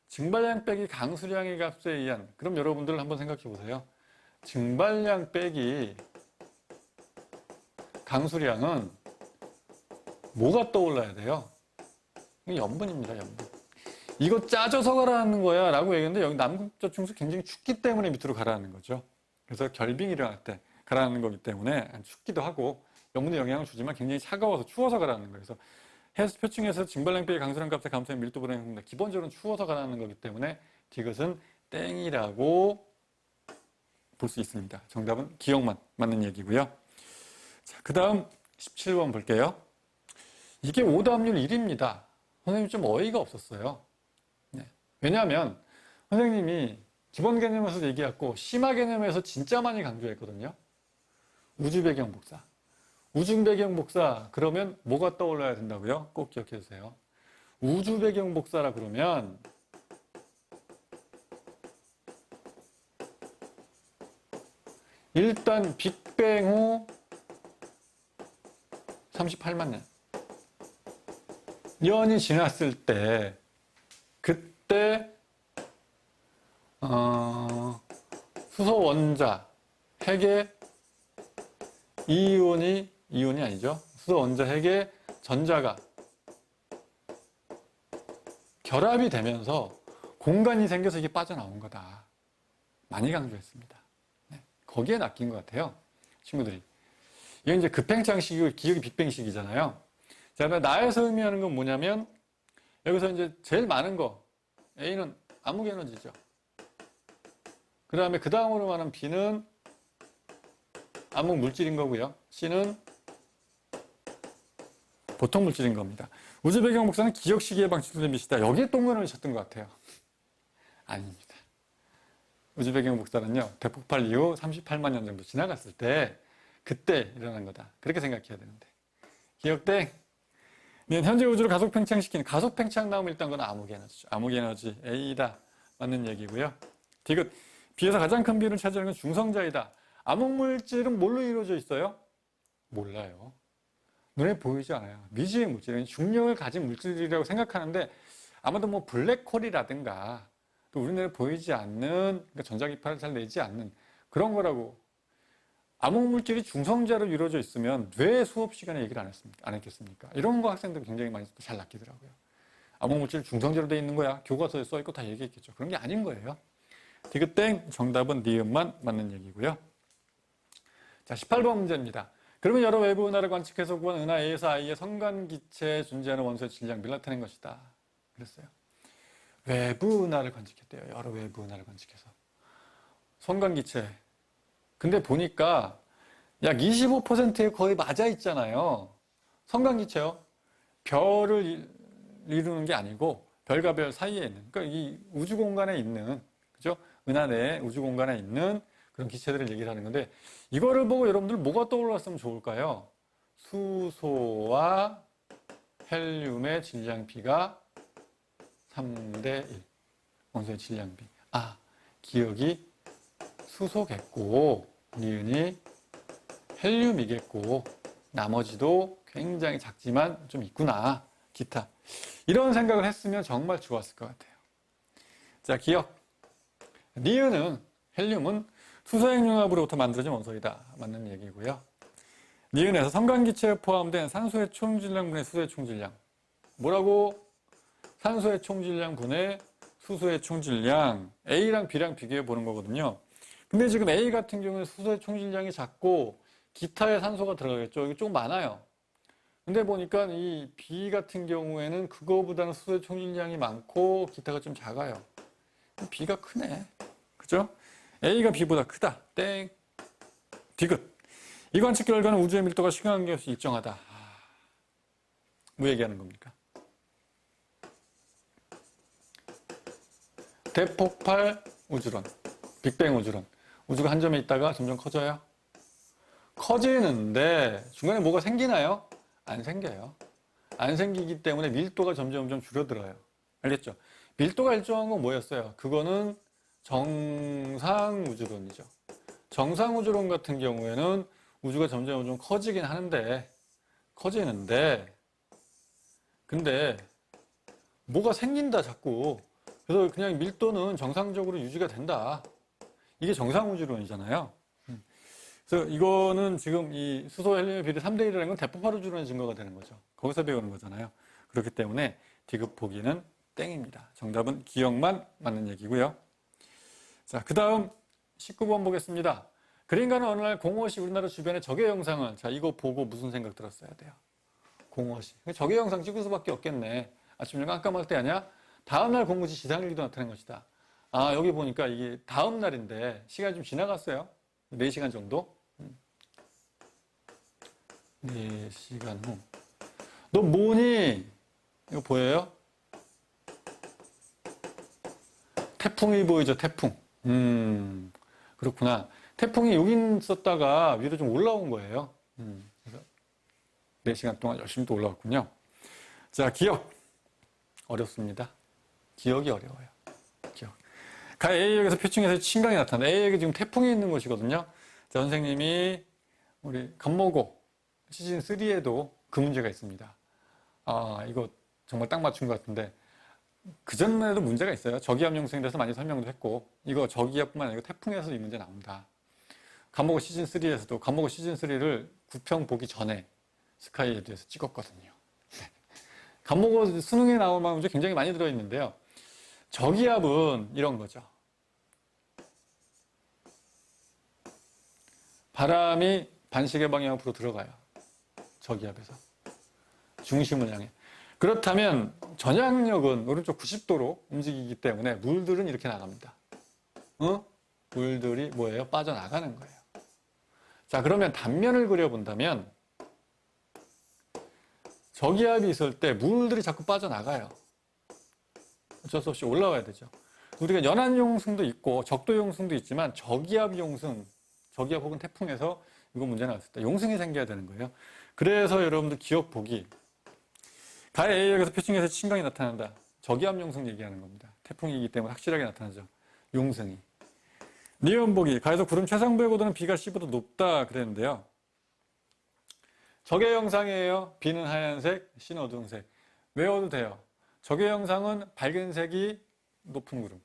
증발량 빼기 강수량의 값에 의한, 그럼 여러분들 한번 생각해 보세요. 증발량 빼기 강수량은 뭐가 떠올라야 돼요? 염분입니다, 염분. 이거 짜져서 가라앉는 거야 라고 얘기했는데 여기 남극저층수 굉장히 춥기 때문에 밑으로 가라앉는 거죠. 그래서 결빙이 일어날 때 가라앉는 거기 때문에 춥기도 하고 염분에 영향을 주지만 굉장히 차가워서 추워서 가라앉는 거예요. 그래서 해수 표층에서 증발량 빼기 강수량 값의 감소에 밀도 변화가 형성된다. 기본적으로 추워서 가라앉는 거기 때문에 디귿은 땡이라고 볼 수 있습니다. 정답은 기억만 맞는 얘기고요. 자, 그 다음 17번 볼게요. 이게 오답률 1입니다. 선생님 좀 어이가 없었어요. 네. 왜냐하면 선생님이 기본 개념에서 얘기했고 심화 개념에서 진짜 많이 강조했거든요. 우주 배경 복사. 우주 배경 복사 그러면 뭐가 떠올라야 된다고요? 꼭 기억해 주세요. 우주 배경 복사라 그러면 일단 빅뱅 후 38만 년. 년이 지났을 때 그때 수소 원자 핵의 이온이 아니죠. 수소 원자 핵의 전자가 결합이 되면서 공간이 생겨서 이게 빠져나온 거다. 많이 강조했습니다. 네. 거기에 낚인 것 같아요. 친구들이. 이건 이제 급팽창식이고 기억이 빅뱅식이잖아요. 자, 나에서 의미하는 건 뭐냐면 여기서 이제 제일 많은 거 A는 암흑 에너지죠. 그 다음에 그 다음으로 많은 B는 암흑 물질인 거고요. C는 보통 물질인 겁니다. 우주 배경 복사는 기억 시기에 방출된 빛이다. 여기에 동그라미 쳤던 것 같아요. 아닙니다. 우주 배경 복사는요, 대폭발 이후 38만 년 정도 지나갔을 때 그때 일어난 거다. 그렇게 생각해야 되는데. 기억땡. 현재 우주를 가속 팽창시키는 가속 팽창 나오면 일단 그건 암흑 에너지죠. 암흑 에너지 A다. 맞는 얘기고요. 디귿. B에서 가장 큰 비율을 차지하는 건 중성자이다. 암흑 물질은 뭘로 이루어져 있어요? 몰라요. 눈에 보이지 않아요. 미지의 물질은 중력을 가진 물질이라고 생각하는데 아마도 뭐 블랙홀이라든가 또 우리 눈에 보이지 않는, 그러니까 전자기파를 잘 내지 않는 그런 거라고. 암흑 물질이 중성자로 이루어져 있으면 왜 수업 시간에 얘기를 안 했겠습니까? 이런 거 학생들 굉장히 많이 잘 낚이더라고요. 암흑 물질 중성자로 돼 있는 거야. 교과서에 써 있고 다 얘기했겠죠. 그런 게 아닌 거예요. 디귿땡. 정답은 니은만 맞는 얘기고요. 자, 18번 문제입니다. 그러면 여러 외부 은하를 관측해서 구한 은하 A에서 I의 성간기체에 존재하는 원소의 질량비를 나타낸 것이다. 그랬어요. 외부 은하를 관측했대요. 여러 외부 은하를 관측해서. 성간기체. 근데 보니까 약 25%에 거의 맞아 있잖아요. 성간기체요. 별을 이루는 게 아니고 별과 별 사이에 있는, 그러니까 이 우주 공간에 있는, 그죠? 은하 내 우주 공간에 있는 그런 기체들을 얘기를 하는 건데, 이거를 보고 여러분들 뭐가 떠올랐으면 좋을까요? 수소와 헬륨의 질량비가 3대 1. 원소의 질량비. 아, 기억이 수소겠고, 니은이 헬륨이겠고, 나머지도 굉장히 작지만 좀 있구나. 기타. 이런 생각을 했으면 정말 좋았을 것 같아요. 자, 기억. 니은은, 헬륨은 수소핵융합으로부터 만들어진 원소이다. 맞는 얘기고요. 니은에서 성간기체에 포함된 산소의 총질량분의 수소의 총질량. 뭐라고? 산소의 총질량 분의 수소의 총질량. A랑 B랑 비교해 보는 거거든요. 근데 지금 A 같은 경우는 수소의 총질량이 작고 기타에 산소가 들어가겠죠. 이게 좀 많아요. 근데 보니까 이 B 같은 경우에는 그거보다는 수소의 총질량이 많고 기타가 좀 작아요. B가 크네. 그죠? A가 B보다 크다. 땡. 디귿. 이 관측 결과는 우주의 밀도가 시간관계 없이 일정하다. 뭐 얘기하는 겁니까? 대폭발 우주론. 빅뱅 우주론. 우주가 한 점에 있다가 점점 커져요. 커지는데 중간에 뭐가 생기나요? 안 생겨요. 안 생기기 때문에 밀도가 점점 줄어들어요. 알겠죠? 밀도가 일정한 건 뭐였어요? 그거는 정상우주론이죠. 정상우주론 같은 경우에는 우주가 점점 커지긴 하는데, 커지는데, 근데 뭐가 생긴다 자꾸. 그래서 그냥 밀도는 정상적으로 유지가 된다. 이게 정상우주론이잖아요. 그래서 이거는 지금 이 수소 헬륨의 비율이 3대 1이라는 건 대폭발 우주론의 증거가 되는 거죠. 거기서 배우는 거잖아요. 그렇기 때문에 디귿 보기는 땡입니다. 정답은 기억만 맞는 얘기고요. 자, 그 다음 19번 보겠습니다. 그린가는 어느 날 공허시 우리나라 주변의 적의 영상을, 자, 이거 보고 무슨 생각 들었어야 돼요? 공허시. 적의 영상 찍을 수밖에 없겠네. 아침에 깜깜할 때 아니야? 다음날 공허시 지상일기도 나타낸 것이다. 아, 여기 보니까 이게 다음날인데 시간이 좀 지나갔어요. 4시간 정도? 4시간 후. 너 뭐니? 이거 보여요? 태풍이 보이죠, 태풍. 그렇구나. 태풍이 여기 있었다가 위로 좀 올라온 거예요. 그래서 4시간 동안 열심히 또 올라왔군요. 자, 기억. 어렵습니다. 기억이 어려워요. 기억. 가 A역에서 표층에서 침강이 나타난다. A역에 지금 태풍이 있는 곳이거든요. 자, 선생님이 우리 간모고 시즌 3에도 그 문제가 있습니다. 아, 이거 정말 딱 맞춘 것 같은데 그전에도 문제가 있어요. 저기압용성에 대해서 많이 설명도 했고, 이거 저기압뿐만 아니고 태풍에서 이 문제 나옵니다. 간모고 시즌 3에서도 간모고 시즌 3를 9편 보기 전에 스카이에 대해서 찍었거든요. 간모고 수능에 나올 만한 문제 굉장히 많이 들어있는데요. 저기압은 이런 거죠. 바람이 반시계 방향 앞으로 들어가요. 저기압에서. 중심을 향해. 그렇다면 전향력은 오른쪽 90도로 움직이기 때문에 물들은 이렇게 나갑니다. 물들이 뭐예요? 빠져나가는 거예요. 자, 그러면 단면을 그려본다면 저기압이 있을 때 물들이 자꾸 빠져나가요. 어쩔 수 없이 올라와야 되죠. 우리가 연안용승도 있고 적도용승도 있지만 저기압 용승, 저기압 혹은 태풍에서 이거 문제 나왔을 때 용승이 생겨야 되는 거예요. 그래서 여러분들 기억 보기. 가해 A역에서 표층에서 신강이 나타난다. 저기압 용승 얘기하는 겁니다. 태풍이기 때문에 확실하게 나타나죠. 용승이. 니은 보기. 가에서 구름 최상부의 고도는 B가 C보다 높다 그랬는데요. 적의 영상이에요. B는 하얀색, C는 어두운색. 외워도 돼요. 적의 영상은 밝은 색이 높은 구름,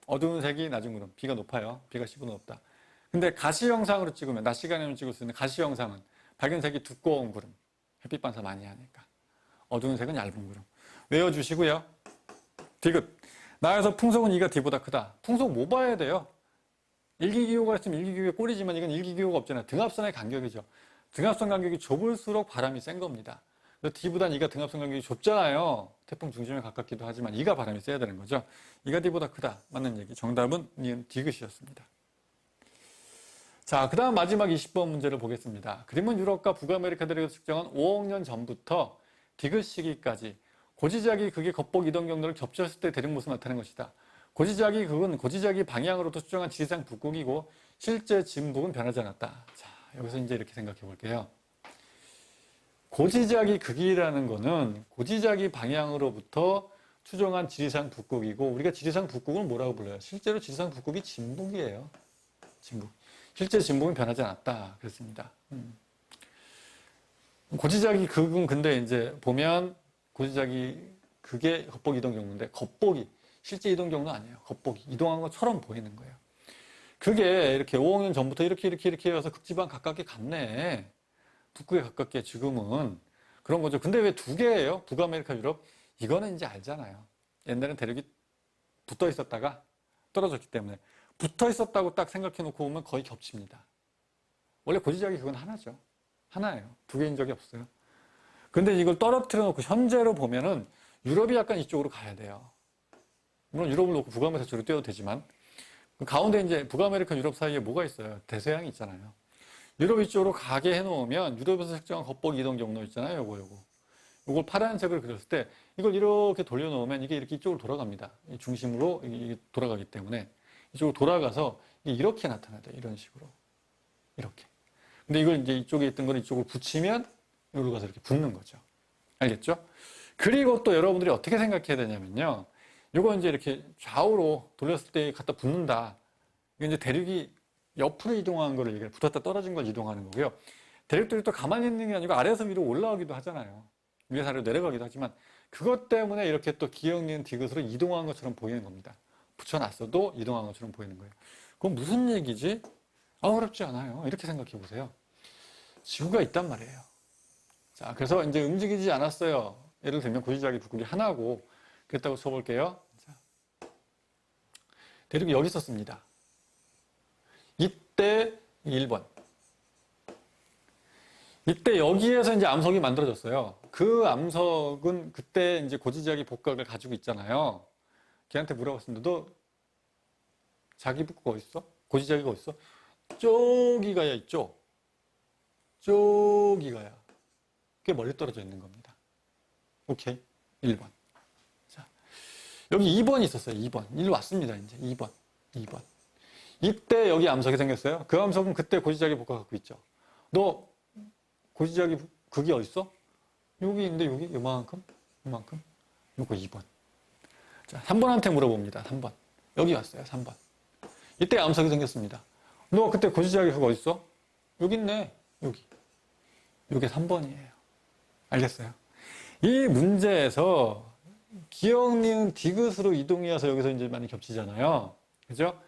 어두운 색이 낮은 구름. B가 높아요. B가 C보다 높다. 근데 가시 영상으로 찍으면, 낮 시간에만 찍을 수 있는 가시 영상은 밝은 색이 두꺼운 구름, 햇빛 반사 많이 하니까. 어두운 색은 얇은 구름. 외워주시고요. 디귿. 나에서 풍속은 E가 D보다 크다. 풍속 뭐 봐야 돼요? 일기기호가 있으면 일기기호의 꼴이지만 이건 일기기호가 없잖아요. 등압선의 간격이죠. 등압선 간격이 좁을수록 바람이 센 겁니다. D보다 E가 등압선 간격이 좁잖아요. 태풍 중심에 가깝기도 하지만 E가 바람이 세야 되는 거죠. E가 D보다 크다. 맞는 얘기. 정답은 니은 디귿이었습니다. 자, 그 다음 마지막 20번 문제를 보겠습니다. 그림은 유럽과 북아메리카 대륙에서 측정한 5억 년 전부터 디귿 시기까지 고지작이 극의 겉복 이동 경로를 겹쳤을 때 대륙 모습이 나타낸 것이다. 고지작이 극은 고지작이 방향으로부터 추정한 지리상 북극이고 실제 진북은 변하지 않았다. 자, 여기서 이제 이렇게 생각해 볼게요. 고지작이 극이라는 거는 고지작이 방향으로부터 추정한 지리상 북극이고 우리가 지리상 북극을 뭐라고 불러요? 실제로 지리상 북극이 진북이에요. 진북. 실제 진북은 변하지 않았다. 그랬습니다. 고지작이 극은 근데 이제 보면 고지작이 극의 겉복 이동 경로인데 겉복이 실제 이동 경로는 아니에요. 겉복이 이동한 것처럼 보이는 거예요. 그게 이렇게 5억 년 전부터 이렇게 해서 극지방 가깝게 갔네. 북극에 가깝게 지금은 그런 거죠. 근데 왜 두 개예요? 북아메리카, 유럽? 이거는 이제 알잖아요. 옛날엔 대륙이 붙어 있었다가 떨어졌기 때문에 붙어 있었다고 딱 생각해 놓고 보면 거의 겹칩니다. 원래 고지작이 그건 하나죠. 하나예요. 두 개인 적이 없어요. 근데 이걸 떨어뜨려 놓고 현재로 보면은 유럽이 약간 이쪽으로 가야 돼요. 물론 유럽을 놓고 북아메리카 쪽으로 뛰어도 되지만 그 가운데 이제 북아메리카, 유럽 사이에 뭐가 있어요? 대서양이 있잖아요. 유럽 이쪽으로 가게 해놓으면 유럽에서 측정한 겉복 이동 경로 있잖아요. 요거. 이걸 파란색을 그렸을 때 이걸 이렇게 돌려놓으면 이게 이렇게 이쪽으로 돌아갑니다. 이 중심으로 이게 돌아가기 때문에 이쪽으로 돌아가서 이렇게 나타나요. 이런 식으로. 이렇게. 근데 이걸 이제 이쪽에 있던 걸 이쪽으로 붙이면 여기로 가서 이렇게 붙는 거죠. 알겠죠? 그리고 또 여러분들이 어떻게 생각해야 되냐면요. 요거 이제 이렇게 좌우로 돌렸을 때 갖다 붙는다. 이게 이제 대륙이 옆으로 이동하는 거를 얘기해요. 붙었다 떨어진 걸 이동하는 거고요. 대륙들이 또 가만히 있는 게 아니고 아래에서 위로 올라가기도 하잖아요. 위에서 아래로 내려가기도 하지만 그것 때문에 이렇게 또 기역, 니은, 디귿으로 이동한 것처럼 보이는 겁니다. 붙여놨어도 이동한 것처럼 보이는 거예요. 그건 무슨 얘기지? 어렵지 않아요. 이렇게 생각해 보세요. 지구가 있단 말이에요. 자, 그래서 이제 움직이지 않았어요. 예를 들면 고지작이 북극이 하나고 그랬다고 쳐볼게요. 자, 대륙이 여기 있었습니다. 이때 1번. 이때 여기에서 이제 암석이 만들어졌어요. 그 암석은 그때 이제 고지작이 복각을 가지고 있잖아요. 걔한테 물어봤습니다. 너 자기 북극 어디 있어? 고지작이가 어디 있어? 저기 가야 있죠. 저기 가야. 꽤 멀리 떨어져 있는 겁니다. 오케이. 1번. 자, 여기 2번이 있었어요. 2번. 일로 왔습니다. 이제 2번. 이때 여기 암석이 생겼어요. 그 암석은 그때 고지작이 복각 갖고 있죠. 너 고지작이 극이 어디 있어? 여기 있는데 여기 요만큼? 요거 2번. 자, 3번한테 물어봅니다. 3번. 여기 왔어요. 3번. 이때 암석이 생겼습니다. 너 그때 고지작이 그거 어디 있어? 여기 있네. 여기. 요게 3번이에요. 알겠어요? 이 문제에서 기역, 니은, 디귿으로 이동이어서 여기서 이제 많이 겹치잖아요. 그죠?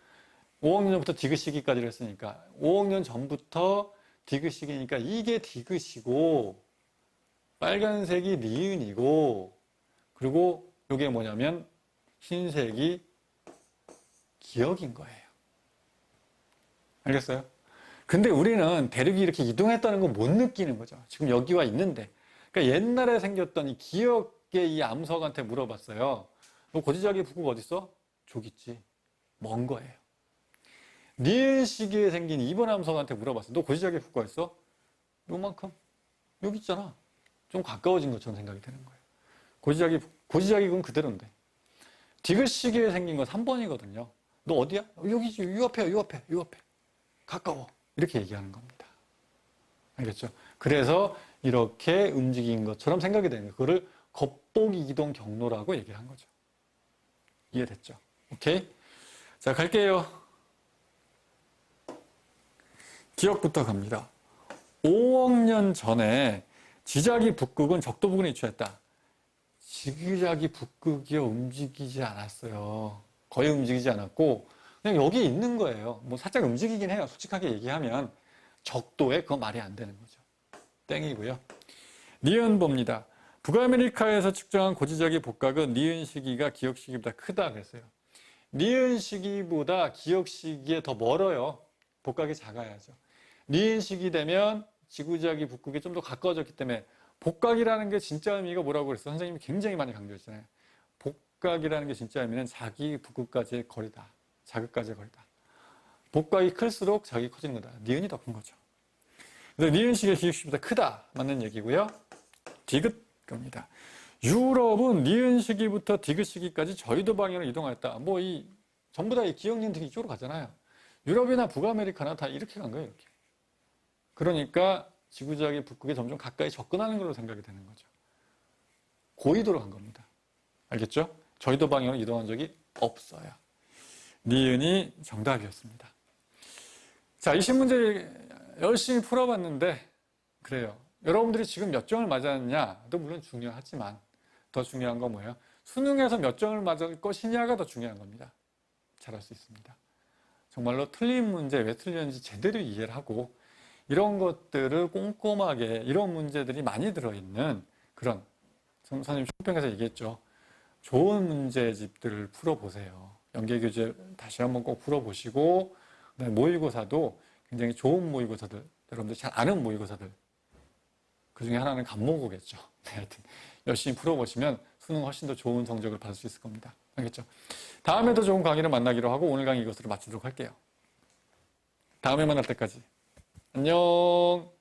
5억 년 전부터 디귿 시기까지를 했으니까 5억 년 전부터 디귿 시기니까 이게 디귿이고 빨간색이 니은이고 그리고 이게 뭐냐면 흰색이 기역인 거예요. 알겠어요? 근데 우리는 대륙이 이렇게 이동했다는 걸 못 느끼는 거죠. 지금 여기와 있는데 그러니까 옛날에 생겼던 이 기억의 이 암석한테 물어봤어요. 너 고지자기 북극 어딨어? 저기 있지. 먼 거예요. 니은 시기에 생긴 2번 암석한테 물어봤어요. 너 고지자기 북극 어딨어? 요만큼. 여기 있잖아. 좀 가까워진 것처럼 생각이 되는 거예요. 고지자기군 그대로인데. 디귿 시기에 생긴 건 3번이거든요. 너 어디야? 여기지. 요 앞에야. 요 앞에. 요 앞에. 가까워. 이렇게 얘기하는 겁니다. 알겠죠? 그래서 이렇게 움직인 것처럼 생각이 되는 거예요. 그거를 겉보기 이동 경로라고 얘기를 한 거죠. 이해됐죠? 오케이? 자, 갈게요. 기억부터 갑니다. 5억 년 전에 지자기 북극은 적도 부근에 위치했다. 지기자기 북극이 움직이지 않았어요. 거의 움직이지 않았고 그냥 여기 있는 거예요. 뭐 살짝 움직이긴 해요. 솔직하게 얘기하면 적도에 그건 말이 안 되는 거죠. 땡이고요. 니은 봅니다. 북아메리카에서 측정한 고지자기 복각은 니은 시기가 기억 시기보다 크다 그랬어요. 니은 시기보다 기억 시기에 더 멀어요. 복각이 작아야죠. 니은 시기 되면 지구자기 북극이 좀 더 가까워졌기 때문에 복각이라는 게 진짜 의미가 뭐라고 그랬어요? 선생님이 굉장히 많이 강조했잖아요. 복각이라는 게 진짜 의미는 자기 북극까지의 거리다. 자극까지의 거리다. 복각이 클수록 자기 커지는 거다. 니은이 더 큰 거죠. 그래서 니은 시기가 기억 시기보다 크다. 맞는 얘기고요. 디귿 겁니다. 유럽은 니은 시기부터 디귿 시기까지 저희도 방향으로 이동하였다. 뭐 전부 다 이 기억님들이 이쪽으로 가잖아요. 유럽이나 북아메리카나 다 이렇게 간 거예요. 이렇게. 그러니까 지구자기 북극에 점점 가까이 접근하는 걸로 생각이 되는 거죠. 고緯도로 간 겁니다. 알겠죠? 저희도 방향으로 이동한 적이 없어요. 니은이 정답이었습니다. 자, 이 신문제 열심히 풀어봤는데 그래요. 여러분들이 지금 몇 점을 맞았냐도 물론 중요하지만 더 중요한 건 뭐예요? 수능에서 몇 점을 맞을 것이냐가 더 중요한 겁니다. 잘할 수 있습니다. 정말로 틀린 문제 왜 틀렸는지 제대로 이해를 하고 이런 것들을 꼼꼼하게 이런 문제들이 많이 들어있는 그런 선생님 쇼핑에서 얘기했죠. 좋은 문제집들을 풀어보세요. 연계교재 다시 한번 꼭 풀어보시고 그다음에 모의고사도 굉장히 좋은 모의고사들 여러분들 잘 아는 모의고사들 그 중에 하나는 간모고겠죠. 네, 하여튼 열심히 풀어보시면 수능 훨씬 더 좋은 성적을 받을 수 있을 겁니다. 알겠죠? 다음에도 좋은 강의를 만나기로 하고 오늘 강의 이것으로 마치도록 할게요. 다음에 만날 때까지 안녕.